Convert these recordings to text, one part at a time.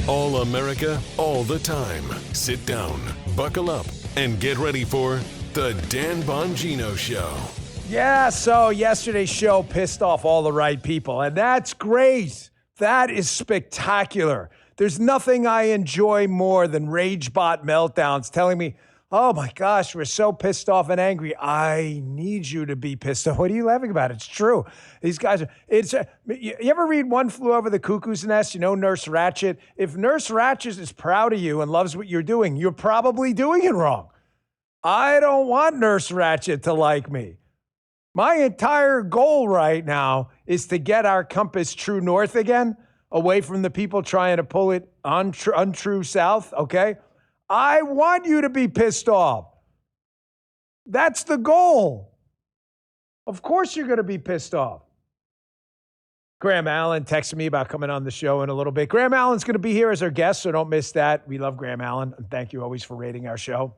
All America, all the time. Sit down, buckle up, and get ready for The Dan Bongino Show. Yeah, so yesterday's show pissed off all the right people, and that's great. That is spectacular. There's nothing I enjoy more than rage bot meltdowns telling me, oh my gosh, we're so pissed off and angry. I need you to be pissed off. What are you laughing about? It's true. These guys are, you ever read One Flew Over the Cuckoo's Nest? You know, Nurse Ratched? If Nurse Ratched is proud of you and loves what you're doing, you're probably doing it wrong. I don't want Nurse Ratched to like me. My entire goal right now is to get our compass true north again, away from the people trying to pull it untrue south, okay? I want you to be pissed off. That's the goal. Of course you're going to be pissed off. Graham Allen texted me about coming on the show in a little bit. Graham Allen's going to be here as our guest, so don't miss that. We love Graham Allen, and thank you always for rating our show.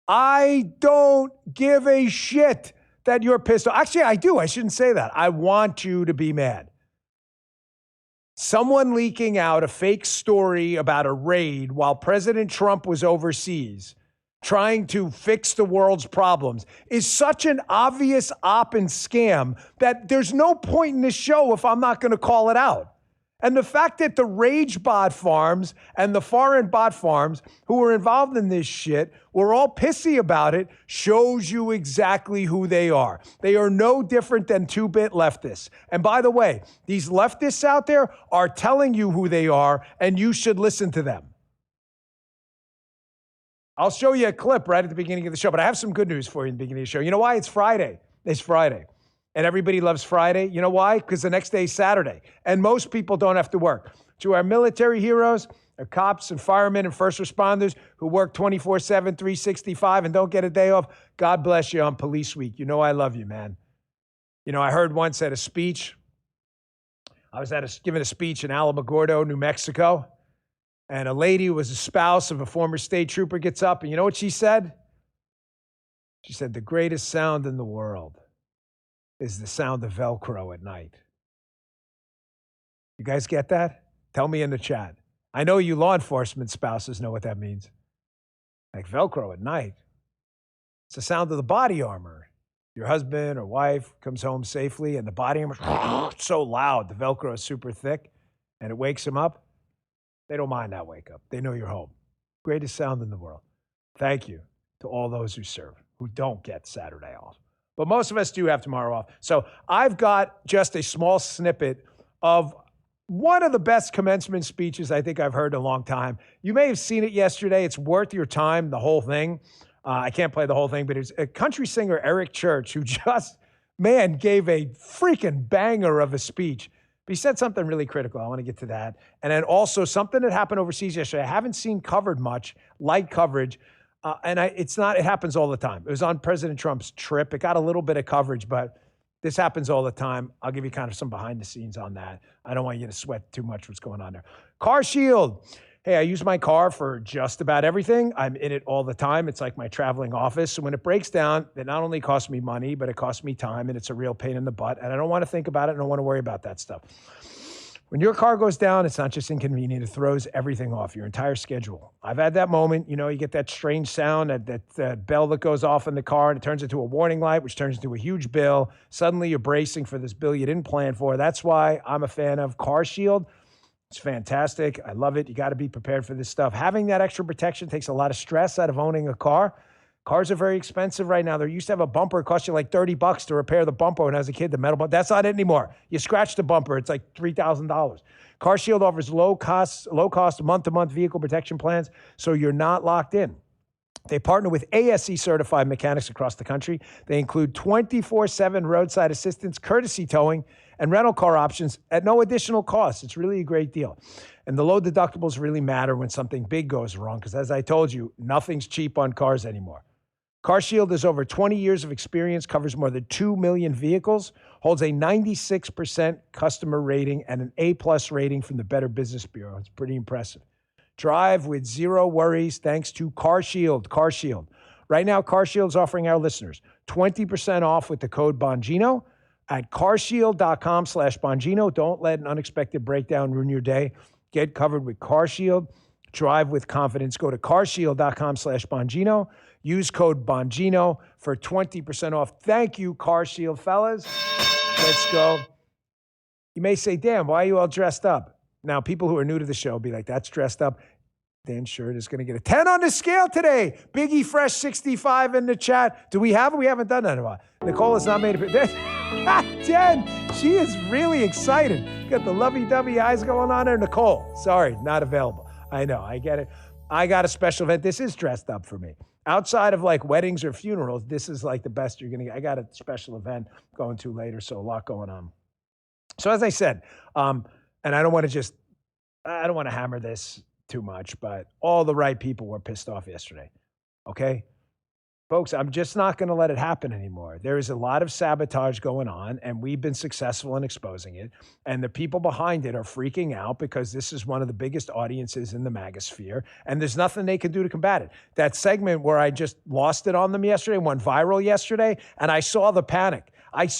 I don't give a shit that you're pissed off. Actually, I do. I shouldn't say that. I want you to be mad. Someone leaking out a fake story about a raid while President Trump was overseas trying to fix the world's problems is such an obvious op and scam that there's no point in this show if I'm not going to call it out. And the fact that the rage bot farms and the foreign bot farms who were involved in this shit were all pissy about it shows you exactly who they are. They are no different than 2-bit leftists. And by the way, these leftists out there are telling you who they are, and you should listen to them. I'll show you a clip right at the beginning of the show, but I have some good news for you in the beginning of the show. You know why? It's Friday. It's Friday. And everybody loves Friday. You know why? Because the next day is Saturday. And most people don't have to work. To our military heroes, our cops and firemen and first responders who work 24/7, 365 and don't get a day off, God bless you on Police Week. You know I love you, man. You know, I heard once at a speech, I was giving a speech in Alamogordo, New Mexico, and a lady who was a spouse of a former state trooper gets up, and you know what she said? She said, the greatest sound in the world is the sound of Velcro at night. You guys get that? Tell me in the chat. I know you law enforcement spouses know what that means. Like Velcro at night. It's the sound of the body armor. Your husband or wife comes home safely and the body armor is so loud, the Velcro is super thick, and it wakes them up. They don't mind that wake up. They know you're home. Greatest sound in the world. Thank you to all those who serve, who don't get Saturday off. But most of us do have tomorrow off. So I've got just a small snippet of one of the best commencement speeches I think I've heard in a long time. You may have seen it yesterday. It's worth your time, the whole thing. I can't play the whole thing, but it's a country singer, Eric Church, who just, man, gave a freaking banger of a speech. But he said something really critical. I want to get to that. And then also something that happened overseas yesterday. I haven't seen covered much, light coverage. It happens all the time. It was on President Trump's trip. It got a little bit of coverage, but this happens all the time. I'll give you kind of some behind the scenes on that. I don't want you to sweat too much what's going on there. Car Shield. Hey, I use my car for just about everything. I'm in it all the time. It's like my traveling office. So when it breaks down, it not only costs me money, but it costs me time, and it's a real pain in the butt. And I don't want to think about it. I don't want to worry about that stuff. When your car goes down, it's not just inconvenient. It throws everything off, your entire schedule. I've had that moment. You know, you get that strange sound, that bell that goes off in the car, and it turns into a warning light, which turns into a huge bill. Suddenly, you're bracing for this bill you didn't plan for. That's why I'm a fan of Car Shield. It's fantastic. I love it. You got to be prepared for this stuff. Having that extra protection takes a lot of stress out of owning a car. Cars are very expensive right now. There used to have a bumper. It cost you like $30 to repair the bumper when I was a kid, the metal bumper. That's not it anymore. You scratch the bumper, it's like $3,000. Car Shield offers low cost month-to-month vehicle protection plans, so you're not locked in. They partner with ASE certified mechanics across the country. They include 24/7 roadside assistance, courtesy towing, and rental car options at no additional cost. It's really a great deal. And the low deductibles really matter when something big goes wrong, because as I told you, nothing's cheap on cars anymore. Car Shield has over 20 years of experience, covers more than 2 million vehicles, holds a 96% customer rating and an A+ rating from the Better Business Bureau. It's pretty impressive. Drive with zero worries thanks to Car Shield. Car Shield. Right now, Car Shield is offering our listeners 20% off with the code Bongino at carshield.com/Bongino. Don't let an unexpected breakdown ruin your day. Get covered with CarShield. Drive with confidence. Go to carshield.com/Bongino. Use code Bongino for 20% off. Thank you, CarShield fellas. Let's go. You may say, damn, why are you all dressed up? Now, people who are new to the show be like, that's dressed up. Dan Shirt is going to get a 10 on the scale today. Biggie Fresh 65 in the chat. Do we have it? We haven't done that in a while. Nicole has not made it. 10. She is really excited. Got the lovey-dovey eyes going on there. Nicole, sorry, not available. I know, I get it. I got a special event. This is dressed up for me. Outside of like weddings or funerals, this is like the best you're going to get. I got a special event going to later, so a lot going on. So as I said, and I don't want to hammer this too much, but all the right people were pissed off yesterday, okay? Folks, I'm just not going to let it happen anymore. There is a lot of sabotage going on, and we've been successful in exposing it. And the people behind it are freaking out because this is one of the biggest audiences in the MAGA sphere, and there's nothing they can do to combat it. That segment where I just lost it on them yesterday went viral yesterday, and I saw the panic.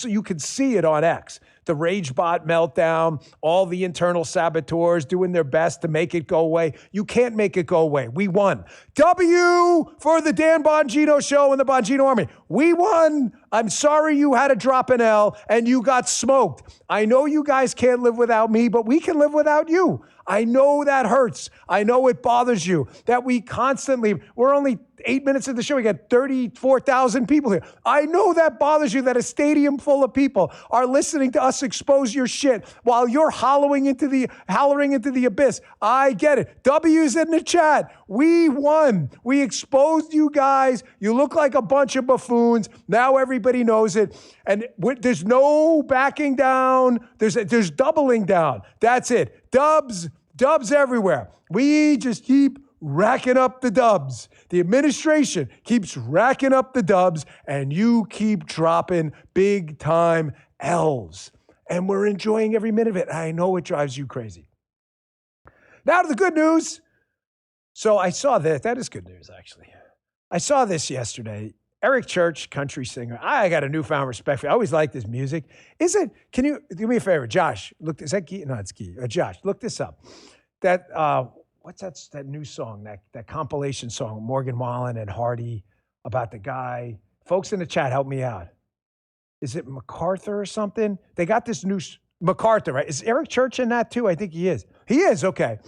You could see it on X. The rage bot meltdown, all the internal saboteurs doing their best to make it go away. You can't make it go away. We won. W for the Dan Bongino Show and the Bongino Army. We won. I'm sorry you had to drop an L and you got smoked. I know you guys can't live without me, but we can live without you. I know that hurts. I know it bothers you that we're only 8 minutes into the show. We got 34,000 people here. I know that bothers you that a stadium full of people are listening to us expose your shit while you're hollering into the abyss. I get it. W's in the chat. We won. We exposed you guys. You look like a bunch of buffoons. Now everybody knows it. And there's no backing down. There's doubling down. That's it. Dubs everywhere. We just keep racking up the dubs. The administration keeps racking up the dubs, and you keep dropping big time L's. And we're enjoying every minute of it. I know it drives you crazy. Now to the good news. So I saw this. That is good news, actually. I saw this yesterday. Eric Church, country singer. I got a newfound respect for you. I always liked his music. Can you do me a favor? Josh, look, is that Guy? No, it's Guy. Josh, look this up. What's that new song, that compilation song, Morgan Wallen and Hardy, about the guy? Folks in the chat, help me out. Is it MacArthur or something? They got this new, MacArthur, right? Is Eric Church in that too? I think he is. He is, okay.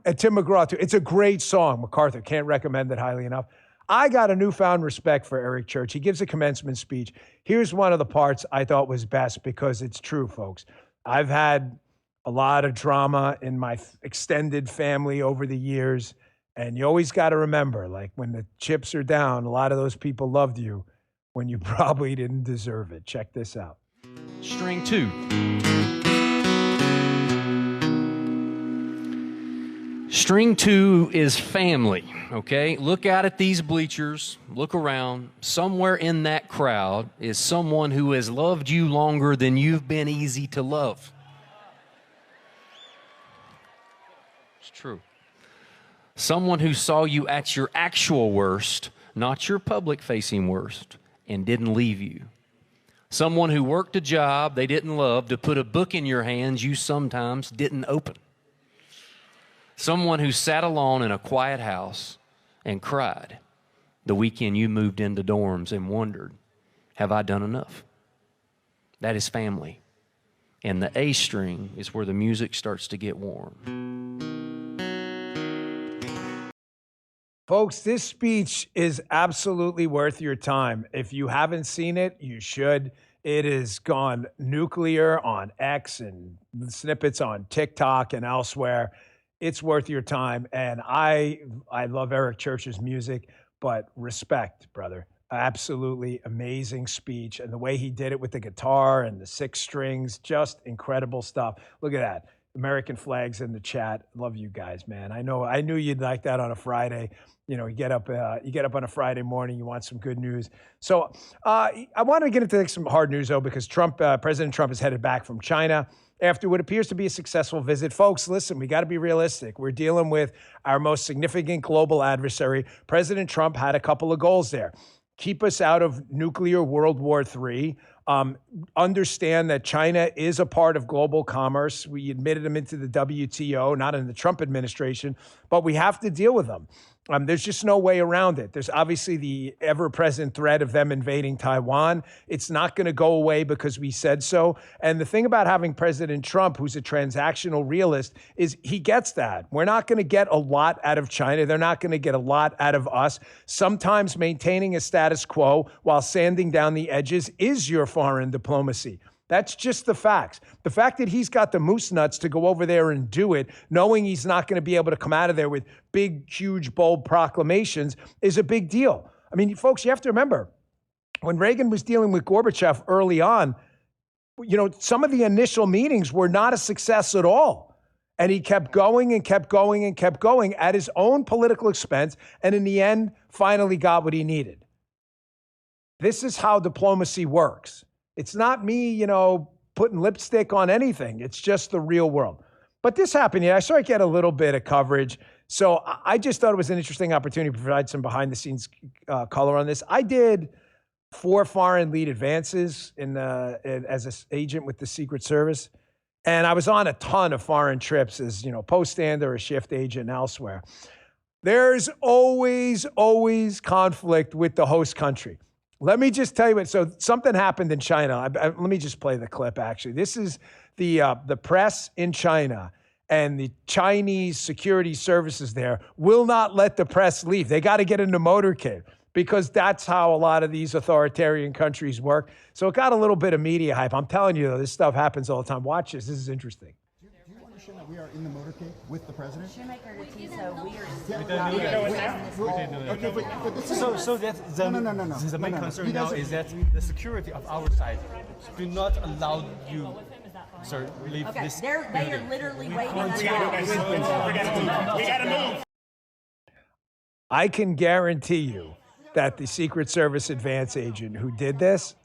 And Tim McGraw too. It's a great song, MacArthur. Can't recommend it highly enough. I got a newfound respect for Eric Church. He gives a commencement speech. Here's one of the parts I thought was best because it's true, folks. I've had a lot of drama in my extended family over the years, and you always got to remember, like when the chips are down, a lot of those people loved you when you probably didn't deserve it. Check this out. String 2. String 2 is family, okay? Look out at these bleachers. Look around. Somewhere in that crowd is someone who has loved you longer than you've been easy to love. It's true. Someone who saw you at your actual worst, not your public-facing worst, and didn't leave you. Someone who worked a job they didn't love to put a book in your hands you sometimes didn't open. Someone who sat alone in a quiet house and cried the weekend you moved into dorms and wondered, have I done enough? That is family. And the A string is where the music starts to get warm. Folks, this speech is absolutely worth your time. If you haven't seen it, you should. It has gone nuclear on X and snippets on TikTok and elsewhere. It's worth your time. And I love Eric Church's music, but respect, brother. Absolutely amazing speech. And the way he did it with the guitar and the 6 strings, just incredible stuff. Look at that. American flags in the chat. Love you guys, man. I knew you'd like that on a Friday. You know, you get up on a Friday morning, you want some good news. So I want to get into some hard news, though, because President Trump is headed back from China after what appears to be a successful visit. Folks, listen, we got to be realistic. We're dealing with our most significant global adversary. President Trump had a couple of goals there. Keep us out of nuclear World War III, Understand that China is a part of global commerce. We admitted them into the WTO, not in the Trump administration, but we have to deal with them. There's just no way around it. There's obviously the ever-present threat of them invading Taiwan. It's not going to go away because we said so. And the thing about having President Trump, who's a transactional realist, is he gets that. We're not going to get a lot out of China. They're not going to get a lot out of us. Sometimes maintaining a status quo while sanding down the edges is your foreign diplomacy. That's just the facts. The fact that he's got the moose nuts to go over there and do it, knowing he's not going to be able to come out of there with big, huge, bold proclamations is a big deal. I mean, folks, you have to remember, when Reagan was dealing with Gorbachev early on, some of the initial meetings were not a success at all. And he kept going and kept going and kept going at his own political expense. And in the end, finally got what he needed. This is how diplomacy works. It's not me, putting lipstick on anything. It's just the real world. But this happened. I saw it get a little bit of coverage. So I just thought it was an interesting opportunity to provide some behind-the-scenes color on this. I did 4 foreign lead advances as an agent with the Secret Service. And I was on a ton of foreign trips as, post-stander or shift agent elsewhere. There's always conflict with the host country. Let me just tell you what. So something happened in China. Let me just play the clip, actually. This is the press in China, and the Chinese security services there will not let the press leave. They got to get in the motorcade because that's how a lot of these authoritarian countries work. So it got a little bit of media hype. I'm telling you, though, this stuff happens all the time. Watch this. This is interesting. Do you understand that we are in the motorcade with the president? Shoemaker to Tiso, we are still So that's the main concern now is that the security of our side do not allow you, sir, leave this. They are literally waiting on We gotta move. I can guarantee you that the Secret Service advance agent who did this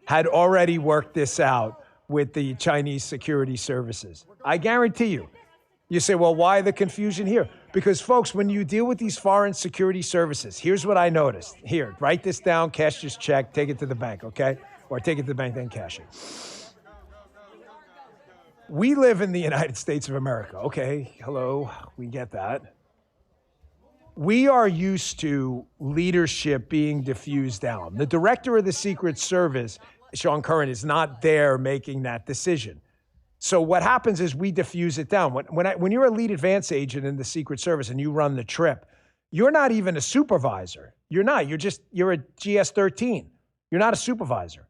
had already worked this out with the Chinese security services. I guarantee you. You say, well, why the confusion here? Because, folks, when you deal with these foreign security services, here's what I noticed. Here, write this down, cash this check, take it to the bank, okay? Or take it to the bank, then cash it. We live in the United States of America. Okay, hello, we get that. We are used to leadership being diffused down. The director of the Secret Service, Sean Curran, is not there making that decision. So what happens is we diffuse it down. When you're a lead advance agent in the Secret Service and you run the trip, you're not even a supervisor. You're not. You're a GS-13. You're not a supervisor.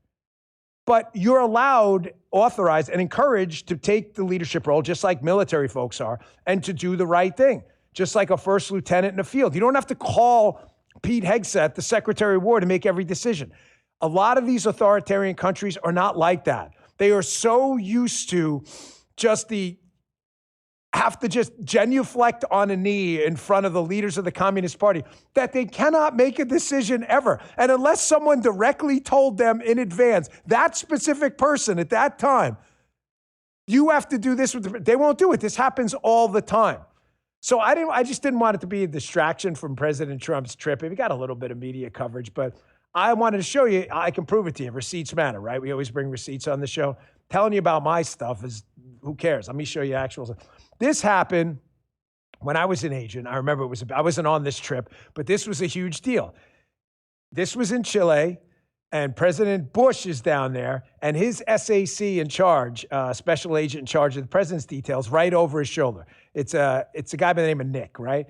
But you're allowed, authorized, and encouraged to take the leadership role, just like military folks are, and to do the right thing, just like a first lieutenant in the field. You don't have to call Pete Hegseth, the Secretary of War, to make every decision. A lot of these authoritarian countries are not like that. They are so used to have to just genuflect on a knee in front of the leaders of the Communist Party that they cannot make a decision ever. And unless someone directly told them in advance, that specific person at that time, you have to do this with they won't do it. This happens all the time. So I just didn't want it to be a distraction from President Trump's trip. We got a little bit of media coverage, but I wanted to show you, I can prove it to you. Receipts matter, right? We always bring receipts on the show. Telling you about my stuff is, who cares? Let me show you actual stuff. This happened when I was an agent. I remember I wasn't on this trip, but this was a huge deal. This was in Chile, and President Bush is down there, and his SAC in charge, special agent in charge of the president's details, right over his shoulder. It's a guy by the name of Nick, right?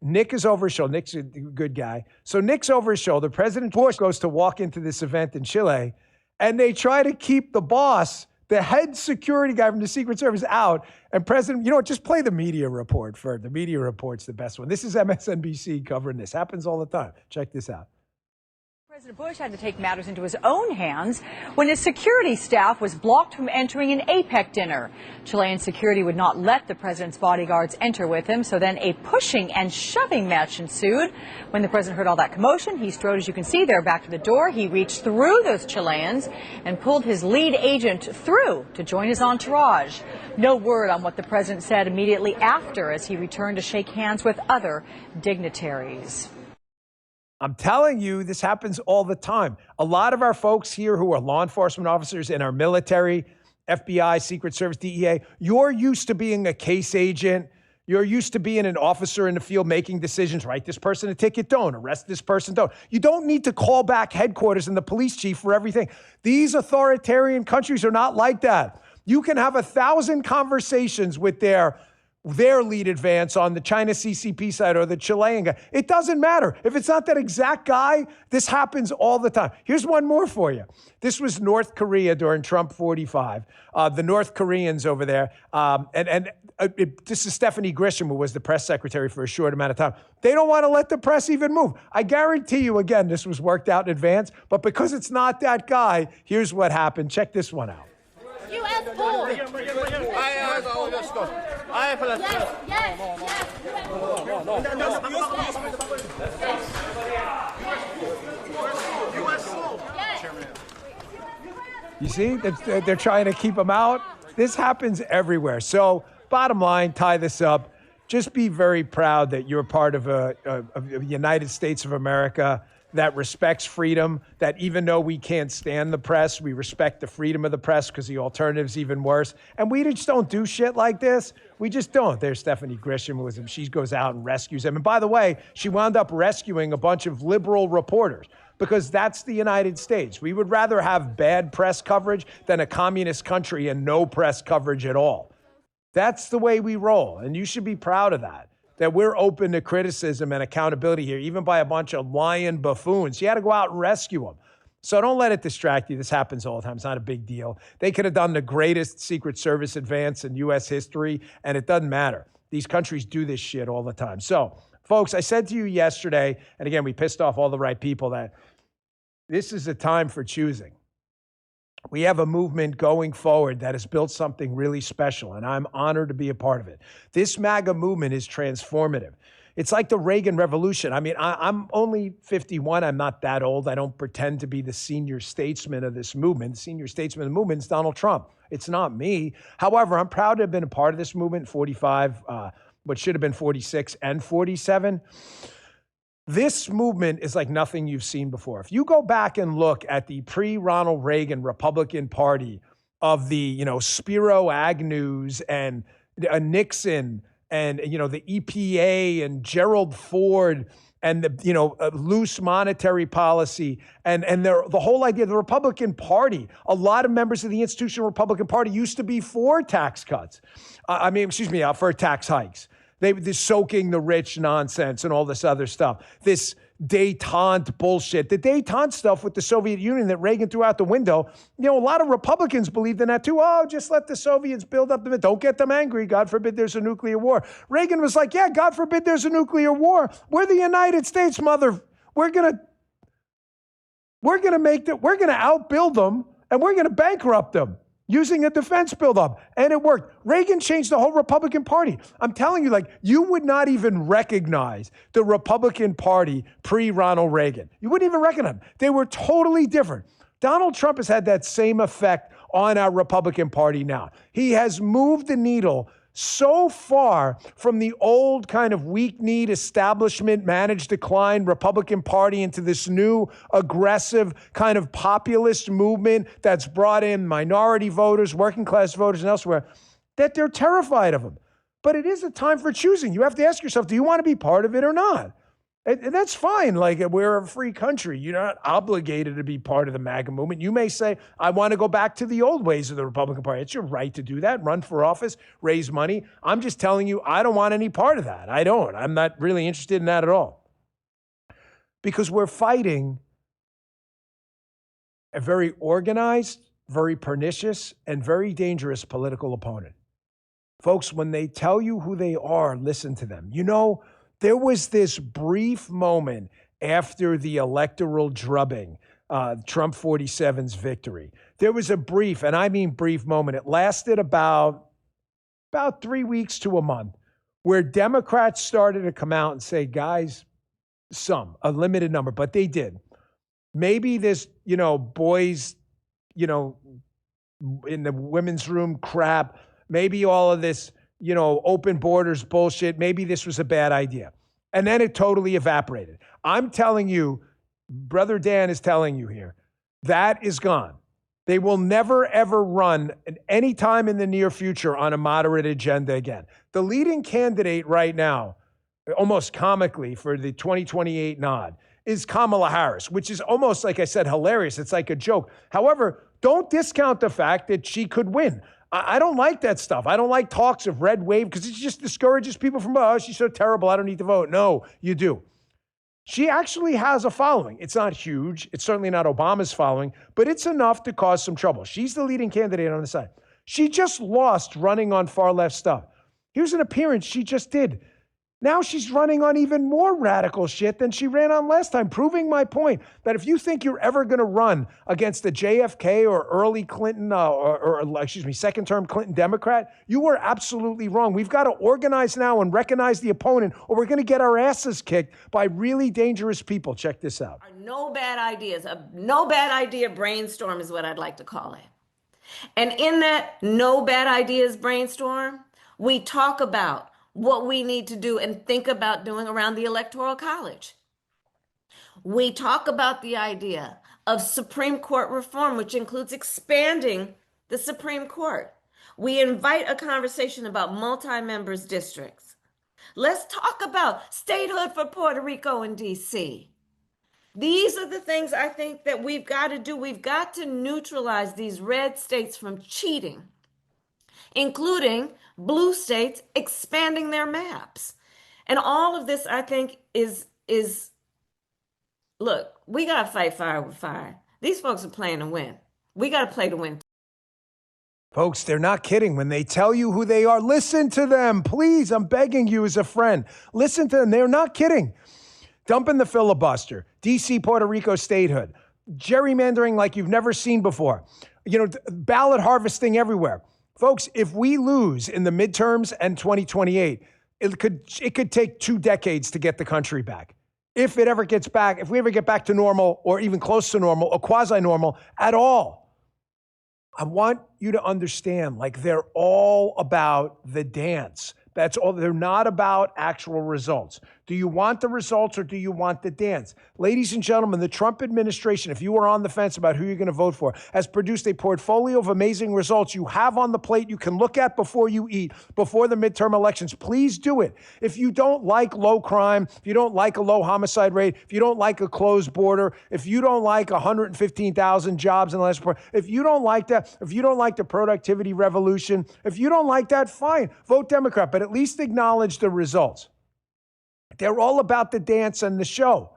Nick is over his shoulder. Nick's a good guy. So Nick's over his shoulder. President Bush goes to walk into this event in Chile, and they try to keep the boss, the head security guy from the Secret Service, out. And President, just play the media report first. The media report's the best one. This is MSNBC covering this. Happens all the time. Check this out. President Bush had to take matters into his own hands when his security staff was blocked from entering an APEC dinner. Chilean security would not let the president's bodyguards enter with him, so then a pushing and shoving match ensued. When the president heard all that commotion, he strode, as you can see there, back to the door. He reached through those Chileans and pulled his lead agent through to join his entourage. No word on what the president said immediately after as he returned to shake hands with other dignitaries. I'm telling you, this happens all the time. A lot of our folks here who are law enforcement officers in our military, FBI, Secret Service, DEA, you're used to being a case agent. You're used to being an officer in the field making decisions. Write this person a ticket, don't. Arrest this person, don't. You don't need to call back headquarters and the police chief for everything. These authoritarian countries are not like that. You can have 1,000 conversations with their lead advance on the China CCP side or the Chilean guy. It doesn't matter. If it's not that exact guy, this happens all the time. Here's one more for you. This was North Korea during Trump 45. The North Koreans over there, this is Stephanie Grisham, who was the press secretary for a short amount of time. They don't want to let the press even move. I guarantee you, again, this was worked out in advance, but because it's not that guy, here's what happened. Check this one out. U.S. bull. You see, they're trying to keep them out. This happens everywhere. So bottom line, tie this up. Just be very proud that you're part of a United States of America that respects freedom, that even though we can't stand the press, we respect the freedom of the press because the alternative's even worse. And we just don't do shit like this. We just don't. There's Stephanie Grisham. She goes out and rescues them. And by the way, she wound up rescuing a bunch of liberal reporters because that's the United States. We would rather have bad press coverage than a communist country and no press coverage at all. That's the way we roll. And you should be proud of that we're open to criticism and accountability here, even by a bunch of lying buffoons. You had to go out and rescue them. So don't let it distract you. This happens all the time. It's not a big deal. They could have done the greatest Secret Service advance in U.S. history, and it doesn't matter. These countries do this shit all the time. So, folks, I said to you yesterday, and again, we pissed off all the right people, that this is a time for choosing. We have a movement going forward that has built something really special, and I'm honored to be a part of it. This MAGA movement is transformative. It's like the Reagan Revolution. I mean, I'm only 51. I'm not that old. I don't pretend to be the senior statesman of this movement. The senior statesman of the movement is Donald Trump. It's not me. However, I'm proud to have been a part of this movement, 45, what should have been 46 and 47. This movement is like nothing you've seen before. If you go back and look at the pre-Ronald Reagan Republican Party of the, Spiro Agnews and Nixon and, the EPA and Gerald Ford and the, loose monetary policy and the whole idea of the Republican Party, a lot of members of the institutional Republican Party used to be for tax cuts. For tax hikes. This soaking the rich nonsense and all this other stuff. This détente bullshit. The détente stuff with the Soviet Union that Reagan threw out the window. A lot of Republicans believed in that too. Oh, just let the Soviets build up don't get them angry. God forbid there's a nuclear war. Reagan was like, yeah, God forbid there's a nuclear war. We're the United States, mother. We're gonna outbuild them and we're gonna bankrupt them using a defense buildup. And it worked. Reagan changed the whole Republican Party. I'm telling you, you would not even recognize the Republican Party pre-Ronald Reagan. You wouldn't even recognize them. They were totally different. Donald Trump has had that same effect on our Republican Party now. He has moved the needle so far from the old kind of weak-kneed establishment managed decline Republican Party into this new aggressive kind of populist movement that's brought in minority voters, working class voters, and elsewhere, that they're terrified of him. But it is a time for choosing. You have to ask yourself, do you want to be part of it or not? And that's fine. We're a free country. You're not obligated to be part of the MAGA movement. You may say, I want to go back to the old ways of the Republican Party. It's your right to do that. Run for office, raise money. I'm just telling you, I don't want any part of that. I don't. I'm not really interested in that at all. Because we're fighting a very organized, very pernicious, and very dangerous political opponent. Folks, when they tell you who they are, listen to them. There was this brief moment after the electoral drubbing, Trump 47's victory. There was a brief, and I mean brief moment. It lasted about 3 weeks to a month, where Democrats started to come out and say, guys, a limited number, but they did. Maybe this, boys, in the women's room crap, maybe all of this, open borders bullshit. Maybe this was a bad idea. And then it totally evaporated. I'm telling you, Brother Dan is telling you here, that is gone. They will never, ever run at any time in the near future on a moderate agenda again. The leading candidate right now, almost comically for the 2028 nod, is Kamala Harris, which is almost, like I said, hilarious. It's like a joke. However, don't discount the fact that she could win. I don't like that stuff. I don't like talks of red wave because it just discourages people from, oh, she's so terrible, I don't need to vote. No, you do. She actually has a following. It's not huge. It's certainly not Obama's following, but it's enough to cause some trouble. She's the leading candidate on the side. She just lost running on far left stuff. Here's an appearance she just did. Now she's running on even more radical shit than she ran on last time, proving my point that if you think you're ever going to run against a JFK or early Clinton, second-term Clinton Democrat, you were absolutely wrong. We've got to organize now and recognize the opponent, or we're going to get our asses kicked by really dangerous people. Check this out. No bad ideas. A no bad idea brainstorm is what I'd like to call it. And in that no bad ideas brainstorm, we talk about what we need to do and think about doing around the Electoral College. We talk about the idea of Supreme Court reform, which includes expanding the Supreme Court. We invite a conversation about multi-members districts. Let's talk about statehood for Puerto Rico and DC. These are the things I think that we've got to do. We've got to neutralize these red states from cheating, including blue states expanding their maps. And all of this, I think, is look, we got to fight fire with fire. These folks are playing to win. We got to play to win. Folks, they're not kidding. When they tell you who they are, listen to them. Please, I'm begging you as a friend. Listen to them. They're not kidding. Dumping the filibuster, D.C., Puerto Rico statehood, gerrymandering like you've never seen before, ballot harvesting everywhere. Folks, if we lose in the midterms and 2028, it could take 2 decades to get the country back. If it ever gets back, if we ever get back to normal or even close to normal or quasi-normal at all, I want you to understand, like, they're all about the dance. That's all. They're not about actual results. Do you want the results or do you want the dance? Ladies and gentlemen, the Trump administration, if you are on the fence about who you're going to vote for, has produced a portfolio of amazing results you have on the plate you can look at before you eat, before the midterm elections. Please do it. If you don't like low crime, if you don't like a low homicide rate, if you don't like a closed border, if you don't like 115,000 jobs in the last report, if you don't like that, if you don't like the productivity revolution, if you don't like that, fine, vote Democrat, but at least acknowledge the results. They're all about the dance and the show.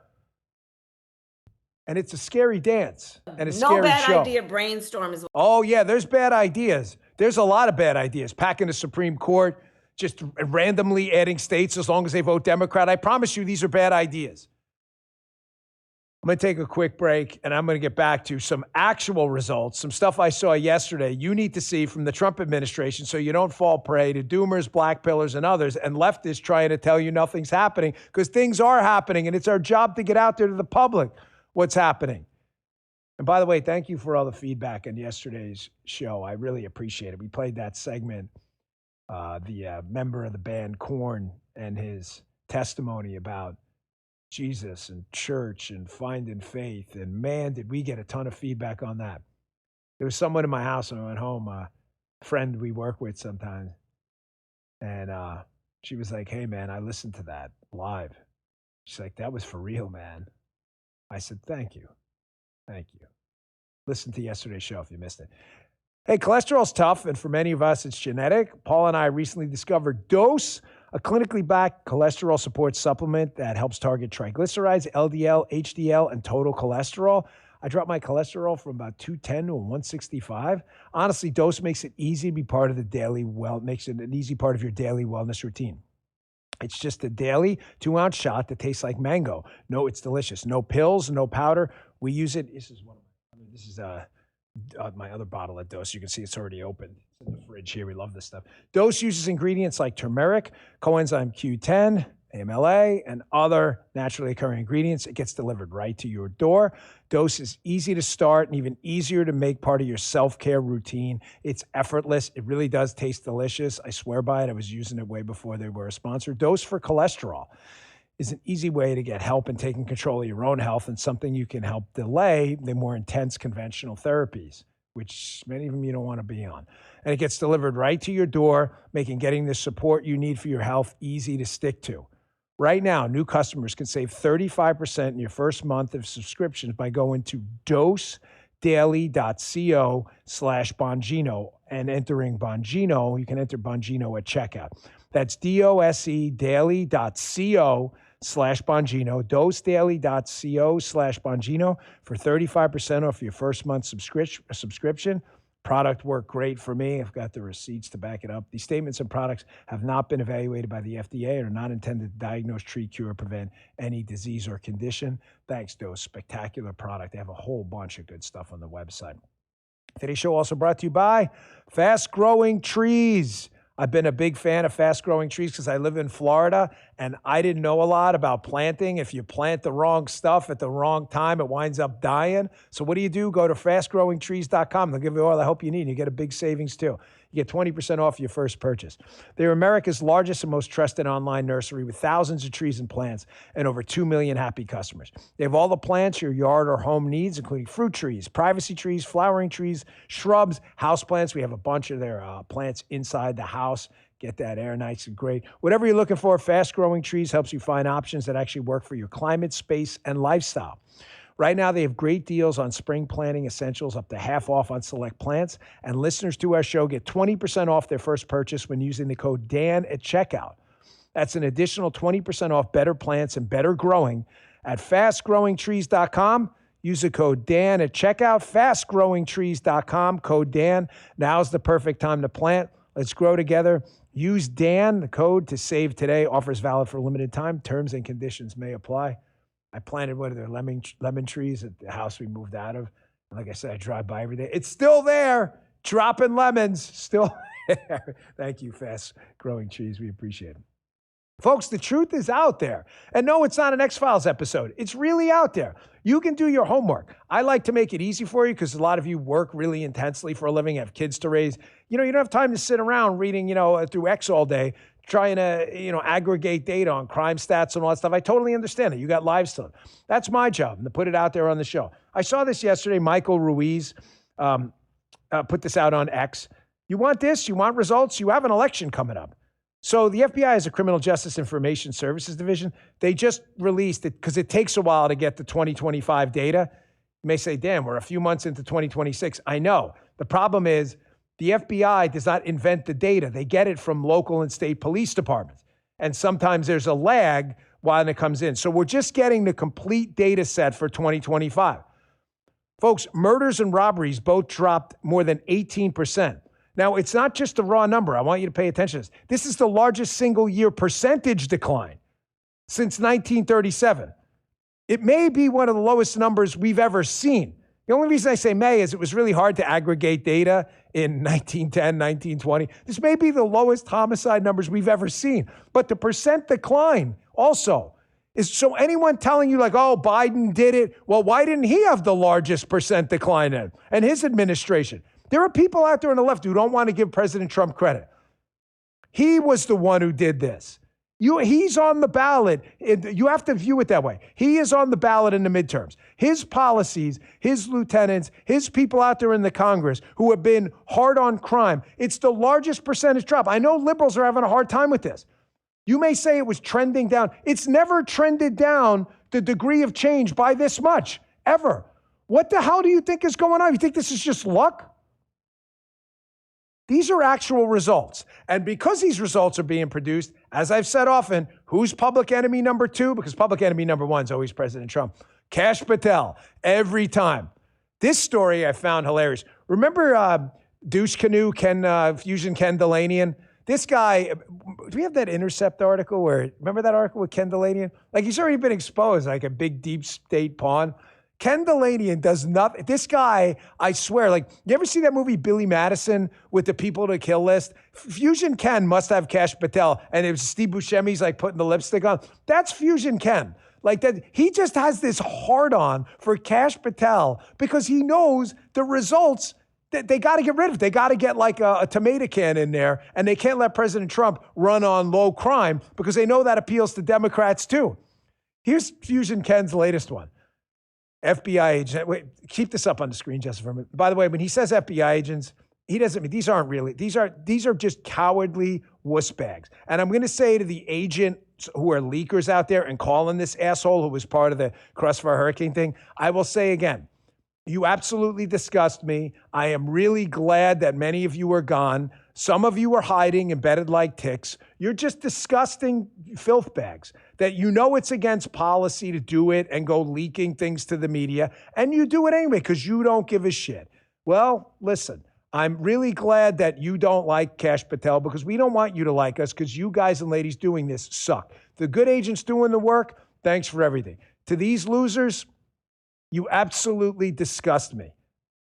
And it's a scary dance and a scary show. No bad idea brainstorm is. Oh, yeah, there's bad ideas. There's a lot of bad ideas. Packing the Supreme Court, just randomly adding states as long as they vote Democrat. I promise you these are bad ideas. I'm going to take a quick break, and I'm going to get back to some actual results, some stuff I saw yesterday you need to see from the Trump administration so you don't fall prey to doomers, black pillars, and others, and leftists trying to tell you nothing's happening, because things are happening, and it's our job to get out there to the public what's happening. And by the way, thank you for all the feedback on yesterday's show. I really appreciate it. We played that segment, the member of the band Korn and his testimony about Jesus and church and finding faith. And man, did we get a ton of feedback on that. There was someone in my house when I went home, a friend we work with sometimes. And she was like, hey man, I listened to that live. She's like, that was for real, man. I said, thank you. Thank you. Listen to yesterday's show if you missed it. Hey, cholesterol's tough, and for many of us, it's genetic. Paul and I recently discovered Dose, a clinically backed cholesterol support supplement that helps target triglycerides, LDL, HDL, and total cholesterol. I dropped my cholesterol from about 210 to 165. Honestly, Dose makes it easy to be part of makes it an easy part of your daily wellness routine. It's just a daily 2-ounce shot that tastes like mango. No, it's delicious. No pills, no powder. We use it. This is my other bottle of Dose. You can see it's already opened. It's in the fridge here. We love this stuff. Dose uses ingredients like turmeric, coenzyme Q10, AMLA, and other naturally occurring ingredients. It gets delivered right to your door. Dose is easy to start and even easier to make part of your self-care routine. It's effortless. It really does taste delicious. I swear by it. I was using it way before they were a sponsor. Dose for cholesterol. is an easy way to get help in taking control of your own health and something you can help delay the more intense conventional therapies, which many of them you don't want to be on. And it gets delivered right to your door, making getting the support you need for your health easy to stick to. Right now, new customers can save 35% in your first month of subscriptions by going to dosedaily.co/Bongino and entering Bongino. You can enter Bongino at checkout. That's dosedaily.co/Bongino, dosedaily.co/Bongino for 35% off your first month subscription. Product worked great for me. I've got the receipts to back it up. These statements and products have not been evaluated by the FDA and are not intended to diagnose, treat, cure, or prevent any disease or condition. Thanks, Dose. Spectacular product. They have a whole bunch of good stuff on the website. Today's show also brought to you by Fast Growing Trees. I've been a big fan of Fast Growing Trees because I live in Florida, and I didn't know a lot about planting. If you plant the wrong stuff at the wrong time, it winds up dying. So what do? Go to fastgrowingtrees.com. They'll give you all the help you need, and you get a big savings too. You get 20% off your first purchase. They're America's largest and most trusted online nursery with thousands of trees and plants and over 2 million happy customers. They have all the plants your yard or home needs, including fruit trees, privacy trees, flowering trees, shrubs, house plants. We have a bunch of their plants inside the house. Get that air nice and great. Whatever you're looking for, Fast Growing Trees helps you find options that actually work for your climate, space, and lifestyle. Right now, they have great deals on spring planting essentials, up to half off on select plants. And listeners to our show get 20% off their first purchase when using the code DAN at checkout. That's an additional 20% off better plants and better growing at fastgrowingtrees.com. Use the code DAN at checkout, fastgrowingtrees.com, code DAN. Now's the perfect time to plant. Let's grow together. Use DAN, the code, to save today. Offers valid for a limited time. Terms and conditions may apply. I planted one of their lemon trees at the house we moved out of. And like I said, I drive by every day. It's still there, dropping lemons, still there. Thank you, Fast Growing Trees. We appreciate it. Folks, the truth is out there. And no, it's not an X-Files episode. It's really out there. You can do your homework. I like to make it easy for you because a lot of you work really intensely for a living, have kids to raise. You don't have time to sit around reading, through X all day, trying to, aggregate data on crime stats and all that stuff. I totally understand it. You got lives to live. That's my job, and to put it out there on the show. I saw this yesterday. Michael Ruiz put this out on X. You want this? You want results? You have an election coming up. So the FBI has a Criminal Justice Information Services Division. They just released it because it takes a while to get the 2025 data. You may say, damn, we're a few months into 2026. I know. The problem is the FBI does not invent the data. They get it from local and state police departments. And sometimes there's a lag while it comes in. So we're just getting the complete data set for 2025. Folks, murders and robberies both dropped more than 18%. Now, it's not just the raw number. I want you to pay attention to this. This is the largest single-year percentage decline since 1937. It may be one of the lowest numbers we've ever seen. The only reason I say may is it was really hard to aggregate data in 1910, 1920. This may be the lowest homicide numbers we've ever seen. But the percent decline also is, so anyone telling you like, oh, Biden did it, well, why didn't he have the largest percent decline in and his administration? There are people out there on the left who don't want to give President Trump credit. He was the one who did this. He's on the ballot. You have to view it that way. He is on the ballot in the midterms. His policies, his lieutenants, his people out there in the Congress who have been hard on crime, it's the largest percentage drop. I know liberals are having a hard time with this. You may say it was trending down. It's never trended down the degree of change by this much, ever. What the hell do you think is going on? You think this is just luck? These are actual results. And because these results are being produced, as I've said often, who's public enemy number 2? Because public enemy number 1 is always President Trump. Kash Patel, every time. This story I found hilarious. Remember Douche Canoe, Fusion Ken Delanian? This guy, do we have that Intercept article remember that article with Ken Delanian? Like he's already been exposed, like a big deep state pawn. Ken Delanian does nothing. This guy, I swear, like, you ever see that movie Billy Madison with the people to kill list? Fusion Ken must have Kash Patel, and it was Steve Buscemi's like putting the lipstick on. That's Fusion Ken. Like that, he just has this hard on for Kash Patel because he knows the results They got to get rid of it. They got to get like a tomato can in there, and they can't let President Trump run on low crime because they know that appeals to Democrats too. Here's Fusion Ken's latest one. FBI agent. Wait, keep this up on the screen just for a minute. By the way, when he says FBI agents, he doesn't mean these aren't really. These are just cowardly wuss bags. And I'm going to say to the agents who are leakers out there and calling this asshole who was part of the Crossfire Hurricane thing, I will say again, you absolutely disgust me. I am really glad that many of you are gone. Some of you are hiding, embedded like ticks. You're just disgusting filth bags that you know it's against policy to do it and go leaking things to the media. And you do it anyway because you don't give a shit. Well, listen, I'm really glad that you don't like Kash Patel because we don't want you to like us because you guys and ladies doing this suck. The good agents doing the work, thanks for everything. To these losers, you absolutely disgust me.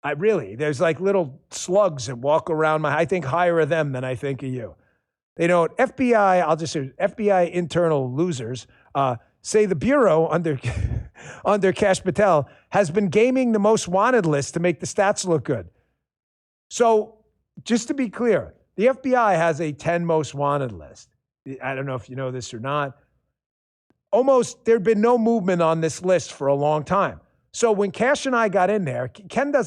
There's like little slugs that walk around I think higher of them than I think of you. They don't, FBI, I'll just say FBI internal losers say the Bureau under Kash Patel has been gaming the most wanted list to make the stats look good. So just to be clear, the FBI has a 10 most wanted list. I don't know if you know this or not. There'd been no movement on this list for a long time. So when Kash and I got in there,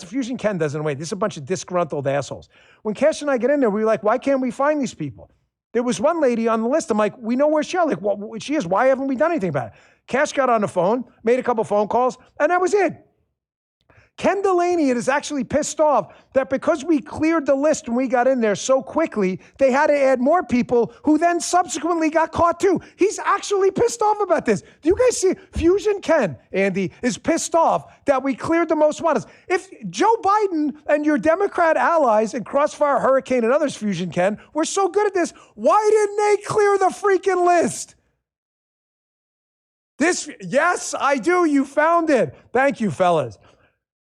Fusion Ken doesn't wait. This is a bunch of disgruntled assholes. When Kash and I get in there, we were like, why can't we find these people? There was one lady on the list. I'm like, we know where she is. Like, what she is. Why haven't we done anything about it? Kash got on the phone, made a couple phone calls, and that was it. Ken Delaney is actually pissed off that because we cleared the list when we got in there so quickly, they had to add more people who then subsequently got caught too. He's actually pissed off about this. Do you guys see? Fusion Ken, Andy, is pissed off that we cleared the most wanted. If Joe Biden and your Democrat allies and Crossfire Hurricane and others, Fusion Ken, were so good at this, why didn't they clear the freaking list? Yes, I do. You found it. Thank you, fellas.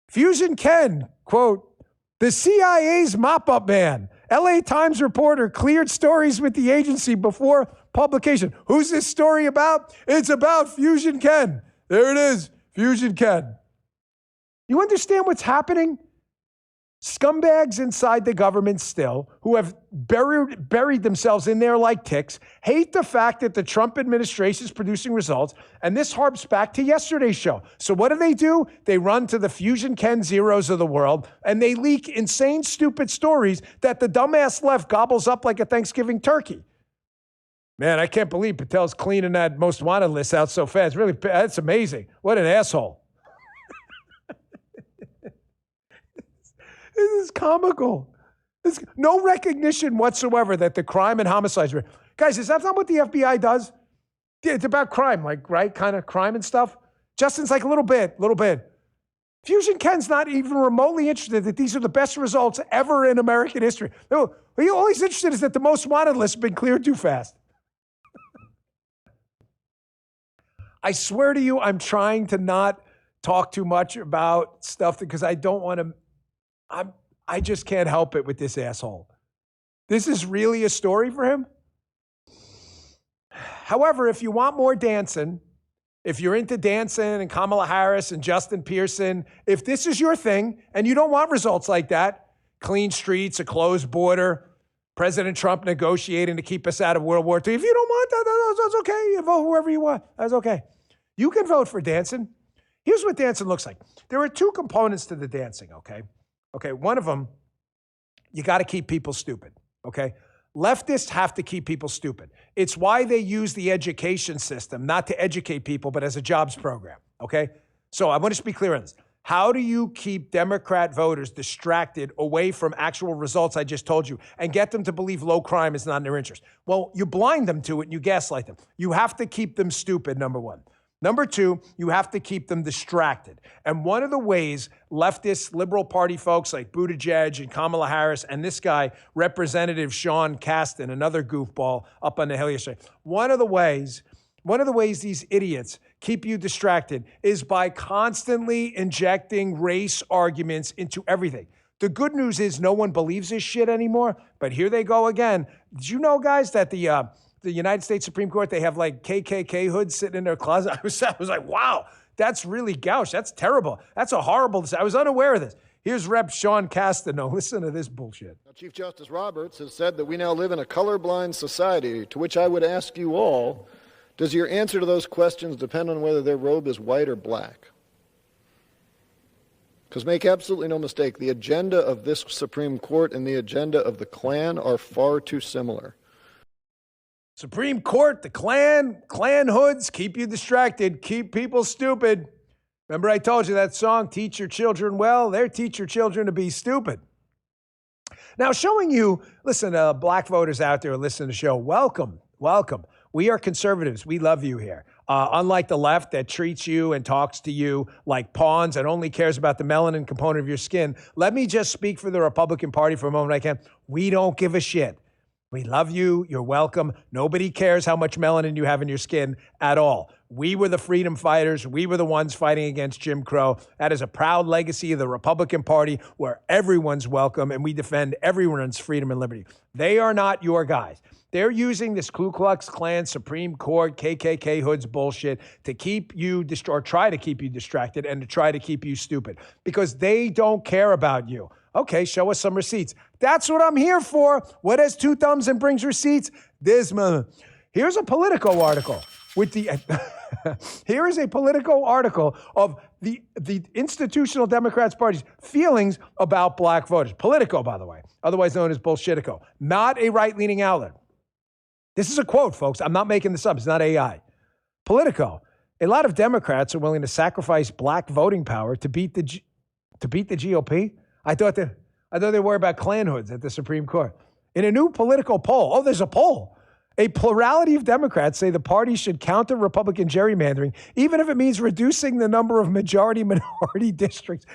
Fusion Ken, quote, the CIA's mop-up man. LA Times reporter cleared stories with the agency before publication. Who's this story about? It's about Fusion Ken. There it is, Fusion Ken. You understand what's happening? Scumbags inside the government still, who have buried themselves in there like ticks, hate the fact that the Trump administration is producing results, and this harps back to yesterday's show. So what do? They run to the Fusion Ken Zeros of the world, and they leak insane, stupid stories that the dumbass left gobbles up like a Thanksgiving turkey. Man, I can't believe Patel's cleaning that most wanted list out so fast. Really, that's amazing. What an asshole. This is comical. There's no recognition whatsoever that the crime and homicides were. Guys, is that not what the FBI does? It's about crime, like, right? Kind of crime and stuff. Justin's like a little bit. Fusion Ken's not even remotely interested that these are the best results ever in American history. No, all he's interested is that the most wanted list has been cleared too fast. I swear to you, I'm trying to not talk too much about stuff because I don't want to. I just can't help it with this asshole. This is really a story for him. However, if you want more dancing, if you're into dancing and Kamala Harris and Justin Pearson, if this is your thing and you don't want results like that, clean streets, a closed border, President Trump negotiating to keep us out of World War II, if you don't want that, that's okay. You vote whoever you want. That's okay. You can vote for dancing. Here's what dancing looks like. There are two components to the dancing, okay? Okay, one of them, you got to keep people stupid, okay? Leftists have to keep people stupid. It's why they use the education system, not to educate people, but as a jobs program, okay? So I want to just be clear on this. How do you keep Democrat voters distracted away from actual results I just told you and get them to believe low crime is not in their interest? Well, you blind them to it and you gaslight them. You have to keep them stupid, number one. Number two, you have to keep them distracted. And one of the ways leftist Liberal Party folks like Buttigieg and Kamala Harris and this guy, Representative Sean Casten, another goofball up on the Hill yesterday, one of the ways these idiots keep you distracted is by constantly injecting race arguments into everything. The good news is no one believes this shit anymore, but here they go again. Did you know, guys, that the United States Supreme Court, they have like KKK hoods sitting in their closet? I was like, wow, that's really gauche. That's terrible. That's a horrible. I was unaware of this. Here's Rep. Sean Castano. Listen to this bullshit. Chief Justice Roberts has said that we now live in a colorblind society, to which I would ask you all, does your answer to those questions depend on whether their robe is white or black? Because make absolutely no mistake, the agenda of this Supreme Court and the agenda of the Klan are far too similar. Supreme Court, the Klan hoods, keep you distracted, keep people stupid. Remember I told you that song, Teach Your Children Well? They teach your children to be stupid. Now showing you, listen, black voters out there listen to the show, welcome. We are conservatives. We love you here. Unlike the left that treats you and talks to you like pawns and only cares about the melanin component of your skin, let me just speak for the Republican Party for a moment I can. We don't give a shit. We love you. You're welcome. Nobody cares how much melanin you have in your skin at all. We were the freedom fighters. We were the ones fighting against Jim Crow. That is a proud legacy of the Republican Party where everyone's welcome and we defend everyone's freedom and liberty. They are not your guys. They're using this Ku Klux Klan, Supreme Court, KKK hoods bullshit to keep you, or try to keep you distracted and to try to keep you stupid because they don't care about you. Okay, show us some receipts. That's what I'm here for. What has two thumbs and brings receipts? Here's a Politico article with the. Here is a Politico article of the institutional Democrats Party's feelings about black voters. Politico, by the way, otherwise known as Bullshitico, not a right-leaning outlet. This is a quote, folks. I'm not making this up. It's not AI. Politico. A lot of Democrats are willing to sacrifice black voting power to beat the GOP. I thought they were about Klan hoods at the Supreme Court. In a new Politico poll, there's a poll. A plurality of Democrats say the party should counter Republican gerrymandering, even if it means reducing the number of majority-minority districts.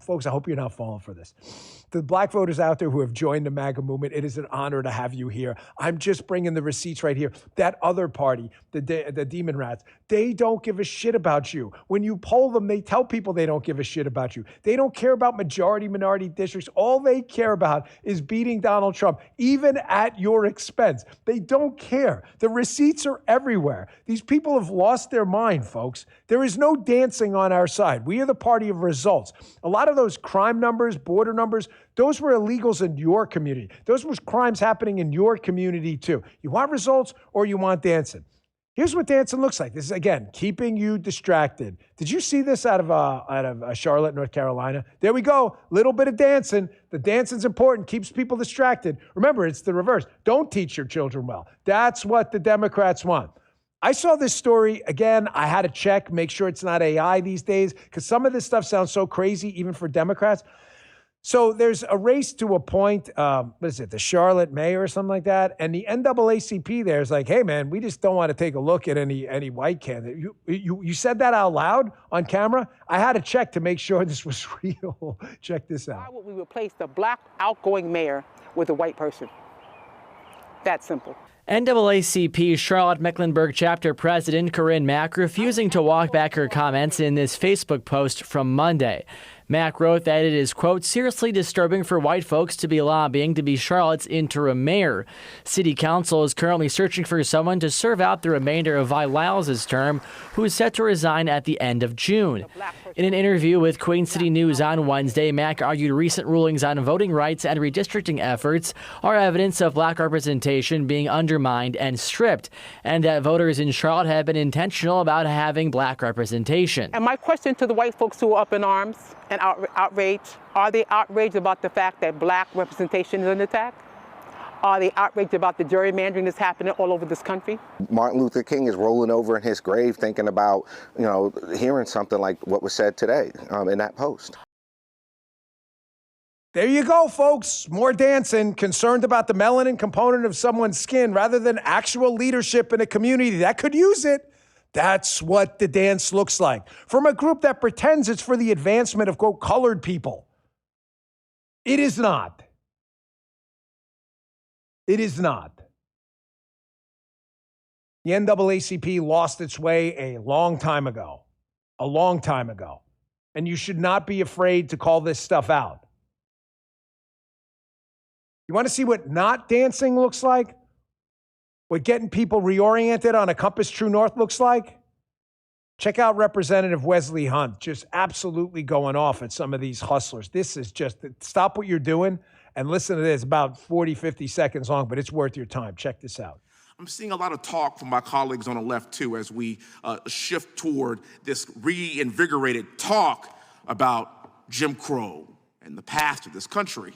Folks, I hope you're not falling for this. The black voters out there who have joined the MAGA movement, it is an honor to have you here. I'm just bringing the receipts right here. That other party, the Demon Rats, they don't give a shit about you. When you poll them, they tell people they don't give a shit about you. They don't care about majority-minority districts. All they care about is beating Donald Trump, even at your expense. They don't care. The receipts are everywhere. These people have lost their mind, folks. There is no dancing on our side. We are the party of results. A lot of those crime numbers, border numbers, those were illegals in your community. Those were crimes happening in your community too. You want results or you want dancing? Here's what dancing looks like. This is, again, keeping you distracted. Did you see this out of Charlotte, North Carolina? There we go. Little bit of dancing. The dancing's important. Keeps people distracted. Remember, it's the reverse. Don't teach your children well. That's what the Democrats want. I saw this story, again, I had to check, make sure it's not AI these days, because some of this stuff sounds so crazy, even for Democrats. So there's a race to appoint, the Charlotte mayor or something like that, and the NAACP there is like, hey, man, we just don't want to take a look at any white candidate. You said that out loud on camera? I had to check to make sure this was real. Check this out. Why would we replace the black outgoing mayor with a white person? That simple. NAACP Charlotte Mecklenburg chapter president Corinne Mack refusing to walk back her comments in this Facebook post from Monday. Mack wrote that it is, quote, seriously disturbing for white folks to be lobbying to be Charlotte's interim mayor. City Council is currently searching for someone to serve out the remainder of Vi Lyles' term, who is set to resign at the end of June. In an interview with Queen City News on Wednesday, Mack argued recent rulings on voting rights and redistricting efforts are evidence of black representation being undermined and stripped, and that voters in Charlotte have been intentional about having black representation. And my question to the white folks who are up in arms and outraged, are they outraged about the fact that black representation is under attack? Are they outraged about the gerrymandering that's happening all over this country? Martin Luther King is rolling over in his grave thinking about, hearing something like what was said today in that post. There you go, folks. More dancing, concerned about the melanin component of someone's skin rather than actual leadership in a community that could use it. That's what the dance looks like from a group that pretends it's for the advancement of, quote, colored people. It is not. It is not. The NAACP lost its way a long time ago. A long time ago. And you should not be afraid to call this stuff out. You want to see what not dancing looks like? What getting people reoriented on a compass true north looks like? Check out Representative Wesley Hunt, just absolutely going off at some of these hustlers. This is just, stop what you're doing and listen to this. About 40, 50 seconds long, but it's worth your time. Check this out. I'm seeing a lot of talk from my colleagues on the left, too, as we shift toward this reinvigorated talk about Jim Crow and the past of this country.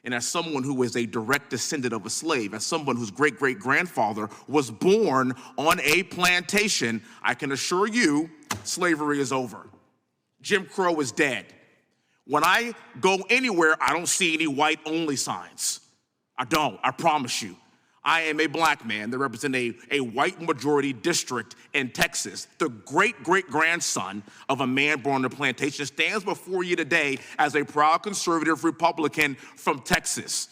And as someone who is a direct descendant of a slave, as someone whose great-great-grandfather was born on a plantation, I can assure you slavery is over. Jim Crow is dead. When I go anywhere, I don't see any white-only signs. I don't, I promise you. I am a black man that represents a white majority district in Texas. The great-great-grandson of a man born on a plantation stands before you today as a proud conservative Republican from Texas,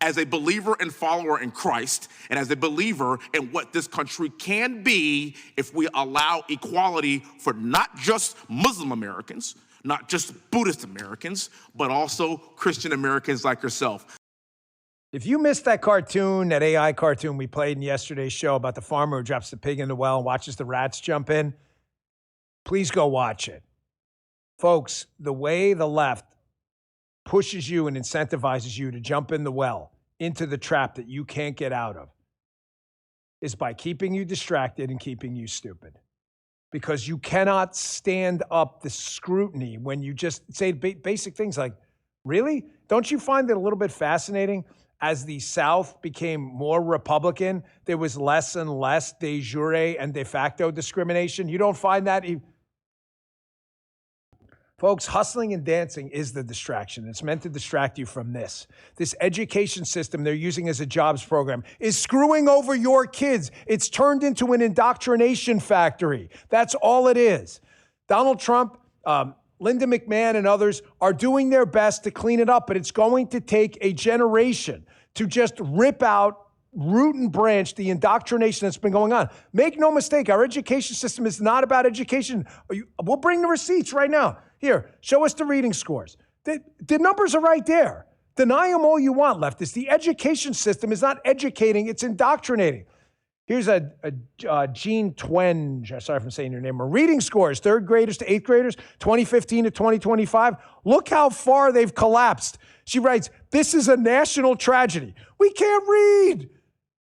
as a believer and follower in Christ, and as a believer in what this country can be if we allow equality for not just Muslim Americans, not just Buddhist Americans, but also Christian Americans like yourself. If you missed that cartoon, that AI cartoon we played in yesterday's show about the farmer who drops the pig in the well and watches the rats jump in, please go watch it. Folks, the way the left pushes you and incentivizes you to jump in the well, into the trap that you can't get out of, is by keeping you distracted and keeping you stupid. Because you cannot stand up the scrutiny when you just say basic things like, really? Don't you find it a little bit fascinating? As the South became more Republican, there was less and less de jure and de facto discrimination. You don't find that? Folks, hustling and dancing is the distraction. It's meant to distract you from this. This education system they're using as a jobs program is screwing over your kids. It's turned into an indoctrination factory. That's all it is. Donald Trump, Linda McMahon and others are doing their best to clean it up, but it's going to take a generation to just rip out, root and branch the indoctrination that's been going on. Make no mistake, our education system is not about education. We'll bring the receipts right now. Here, show us the reading scores. The numbers are right there. Deny them all you want, leftists. The education system is not educating, it's indoctrinating. Here's a Jean Twenge, sorry if I'm saying your name, reading scores, third graders to eighth graders, 2015 to 2025. Look how far they've collapsed. She writes, this is a national tragedy. We can't read.